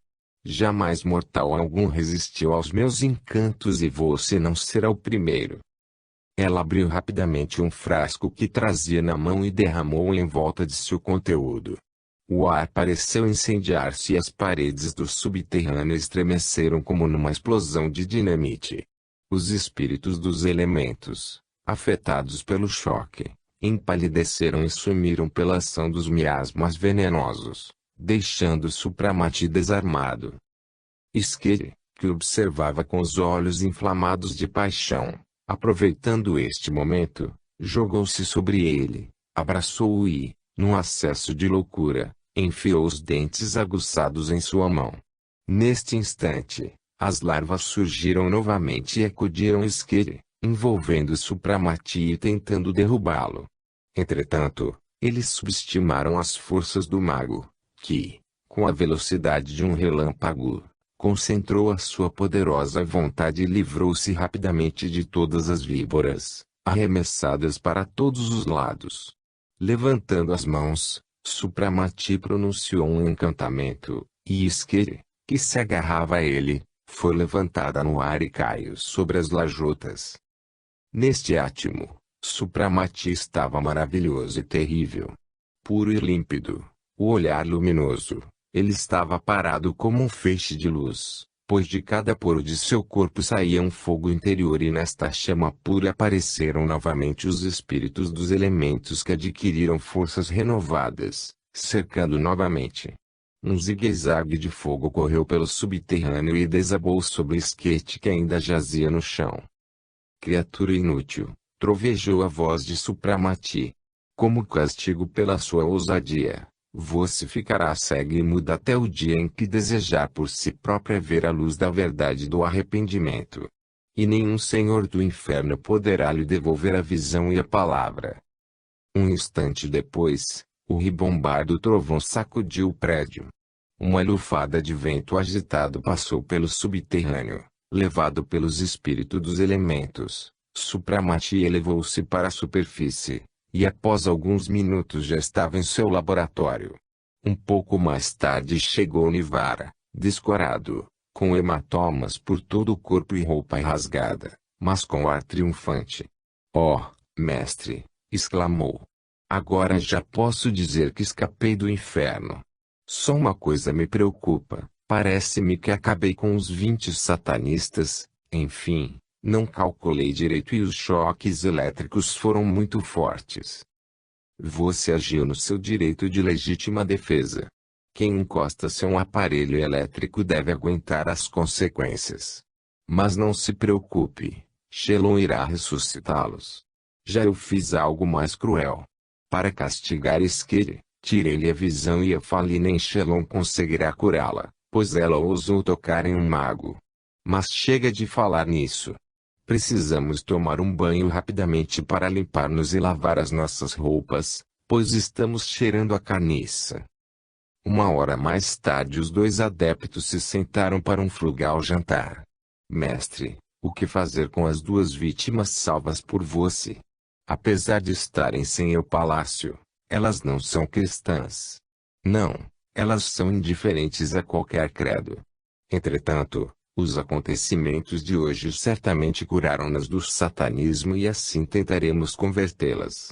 Jamais mortal algum resistiu aos meus encantos e você não será o primeiro. Ela abriu rapidamente um frasco que trazia na mão e derramou em volta de seu conteúdo. O ar pareceu incendiar-se e as paredes do subterrâneo estremeceram como numa explosão de dinamite. Os espíritos dos elementos, afetados pelo choque, empalideceram e sumiram pela ação dos miasmas venenosos, deixando Supramati desarmado. Skiri, que observava com os olhos inflamados de paixão, aproveitando este momento, jogou-se sobre ele, abraçou-o e, num acesso de loucura, enfiou os dentes aguçados em sua mão. Neste instante, as larvas surgiram novamente e acudiram Skiri, envolvendo Supramati e tentando derrubá-lo. Entretanto, eles subestimaram as forças do mago, que, com a velocidade de um relâmpago, concentrou a sua poderosa vontade e livrou-se rapidamente de todas as víboras, arremessadas para todos os lados. Levantando as mãos, Supramati pronunciou um encantamento, e Skiri, que se agarrava a ele, foi levantada no ar e caiu sobre as lajotas. Neste átimo, Supramati estava maravilhoso e terrível. Puro e límpido, o olhar luminoso, ele estava parado como um feixe de luz, pois de cada poro de seu corpo saía um fogo interior e nesta chama pura apareceram novamente os espíritos dos elementos que adquiriram forças renovadas, cercando novamente. Um zigue-zague de fogo correu pelo subterrâneo e desabou sobre Skiri que ainda jazia no chão. Criatura inútil, trovejou a voz de Supramati. Como castigo pela sua ousadia, você ficará cega e muda até o dia em que desejar por si própria ver a luz da verdade e do arrependimento. E nenhum senhor do inferno poderá lhe devolver a visão e a palavra. Um instante depois, o ribombar do trovão sacudiu o prédio. Uma lufada de vento agitado passou pelo subterrâneo, levado pelos espíritos dos elementos. Supramati elevou-se para a superfície, e após alguns minutos já estava em seu laboratório. Um pouco mais tarde chegou Nivara, descorado, com hematomas por todo o corpo e roupa rasgada, mas com ar triunfante. "Oh, mestre!" exclamou. "Agora já posso dizer que escapei do inferno. Só uma coisa me preocupa, parece-me que acabei com os 20 satanistas, enfim. Não calculei direito e os choques elétricos foram muito fortes." Você agiu no seu direito de legítima defesa. Quem encosta-se a um aparelho elétrico deve aguentar as consequências. Mas não se preocupe, Shelon irá ressuscitá-los. Já eu fiz algo mais cruel. Para castigar Skiri, tirei-lhe a visão e a fala e nem Shelon conseguirá curá-la, pois ela ousou tocar em um mago. Mas chega de falar nisso. Precisamos tomar um banho rapidamente para limpar-nos e lavar as nossas roupas, pois estamos cheirando a carniça. Uma hora mais tarde os dois adeptos se sentaram para um frugal jantar. Mestre, o que fazer com as duas vítimas salvas por você? Apesar de estarem sem o palácio, elas não são cristãs. Não, elas são indiferentes a qualquer credo. Entretanto, os acontecimentos de hoje certamente curaram-nas do satanismo e assim tentaremos convertê-las.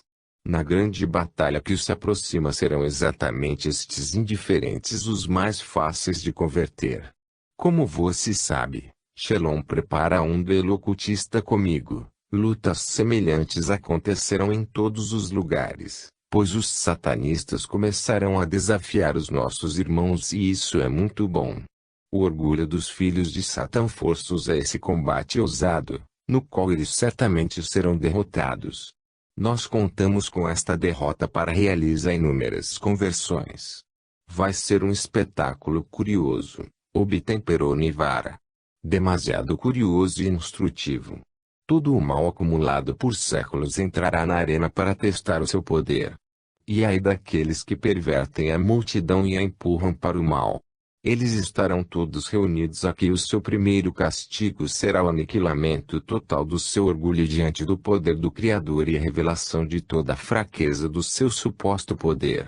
Na grande batalha que se aproxima serão exatamente estes indiferentes os mais fáceis de converter. Como você sabe, Shelon prepara um duelo ocultista comigo. Lutas semelhantes acontecerão em todos os lugares, pois os satanistas começarão a desafiar os nossos irmãos e isso é muito bom. O orgulho dos filhos de Satã força-os a esse combate ousado, no qual eles certamente serão derrotados. Nós contamos com esta derrota para realizar inúmeras conversões. Vai ser um espetáculo curioso, obtemperou Nivara. Demasiado curioso e instrutivo. Todo o mal acumulado por séculos entrará na arena para testar o seu poder. E ai daqueles que pervertem a multidão e a empurram para o mal. Eles estarão todos reunidos aqui e o seu primeiro castigo será o aniquilamento total do seu orgulho diante do poder do Criador e a revelação de toda a fraqueza do seu suposto poder.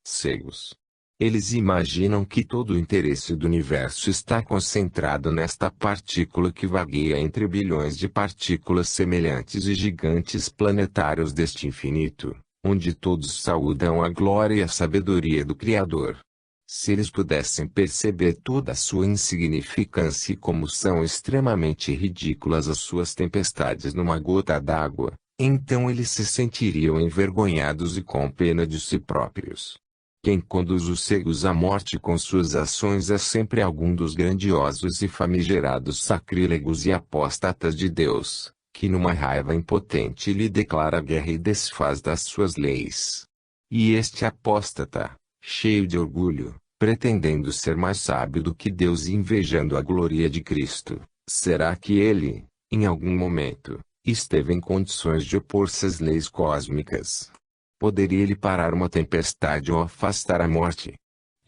Cegos. Eles imaginam que todo o interesse do universo está concentrado nesta partícula que vagueia entre bilhões de partículas semelhantes e gigantes planetários deste infinito, onde todos saúdam a glória e a sabedoria do Criador. Se eles pudessem perceber toda a sua insignificância e como são extremamente ridículas as suas tempestades numa gota d'água, então eles se sentiriam envergonhados e com pena de si próprios. Quem conduz os cegos à morte com suas ações é sempre algum dos grandiosos e famigerados sacrílegos e apóstatas de Deus, que numa raiva impotente lhe declara guerra e desfaz das suas leis. E este apóstata, cheio de orgulho, pretendendo ser mais sábio do que Deus e invejando a glória de Cristo, será que ele, em algum momento, esteve em condições de opor-se às leis cósmicas? Poderia ele parar uma tempestade ou afastar a morte?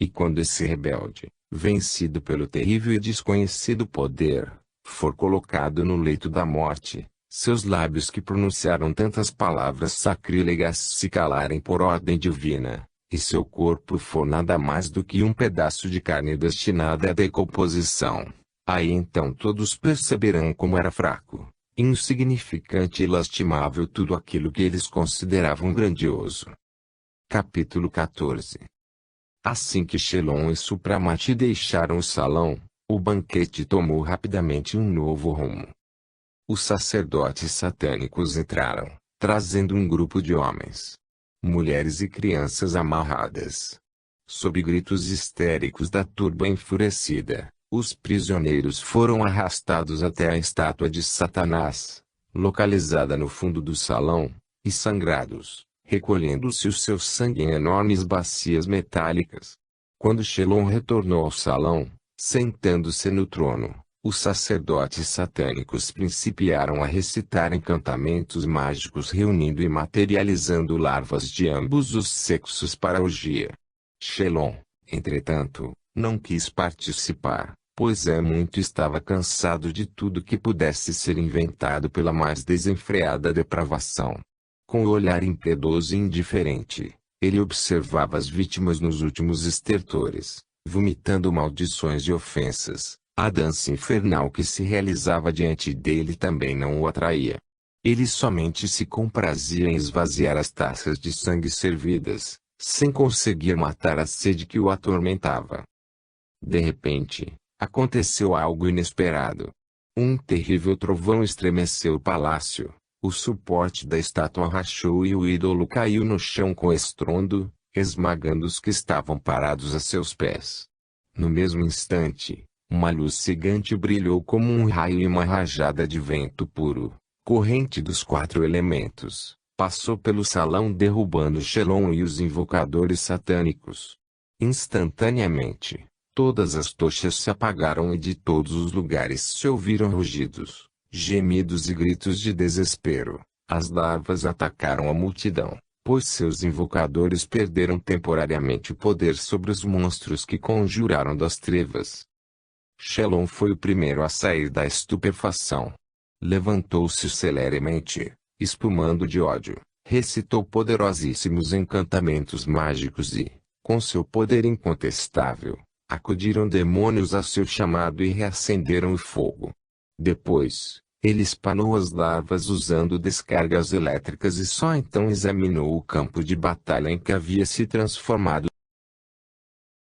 E quando esse rebelde, vencido pelo terrível e desconhecido poder, for colocado no leito da morte, seus lábios que pronunciaram tantas palavras sacrílegas se calarem por ordem divina, e seu corpo for nada mais do que um pedaço de carne destinada à decomposição, aí então todos perceberão como era fraco, insignificante e lastimável tudo aquilo que eles consideravam grandioso. Capítulo 14. Assim que Shelon e Supramati deixaram o salão, o banquete tomou rapidamente um novo rumo. Os sacerdotes satânicos entraram, trazendo um grupo de homens, mulheres e crianças amarradas. Sob gritos histéricos da turba enfurecida, os prisioneiros foram arrastados até a estátua de Satanás, localizada no fundo do salão, e sangrados, recolhendo-se o seu sangue em enormes bacias metálicas. Quando Shelon retornou ao salão, sentando-se no trono, os sacerdotes satânicos principiaram a recitar encantamentos mágicos reunindo e materializando larvas de ambos os sexos para a orgia. Shelon, entretanto, não quis participar, pois muito estava cansado de tudo que pudesse ser inventado pela mais desenfreada depravação. Com o olhar impiedoso e indiferente, ele observava as vítimas nos últimos estertores, vomitando maldições e ofensas. A dança infernal que se realizava diante dele também não o atraía. Ele somente se comprazia em esvaziar as taças de sangue servidas, sem conseguir matar a sede que o atormentava. De repente, aconteceu algo inesperado. Um terrível trovão estremeceu o palácio, o suporte da estátua rachou e o ídolo caiu no chão com estrondo, esmagando os que estavam parados a seus pés. No mesmo instante, uma luz cegante brilhou como um raio e uma rajada de vento puro, corrente dos 4 elementos, passou pelo salão derrubando Shelon e os invocadores satânicos. Instantaneamente, todas as tochas se apagaram e de todos os lugares se ouviram rugidos, gemidos e gritos de desespero. As larvas atacaram a multidão, pois seus invocadores perderam temporariamente o poder sobre os monstros que conjuraram das trevas. Shelon foi o primeiro a sair da estupefação. Levantou-se celeremente, espumando de ódio, recitou poderosíssimos encantamentos mágicos e, com seu poder incontestável, acudiram demônios a seu chamado e reacenderam o fogo. Depois, ele espanou as larvas usando descargas elétricas e só então examinou o campo de batalha em que havia se transformado.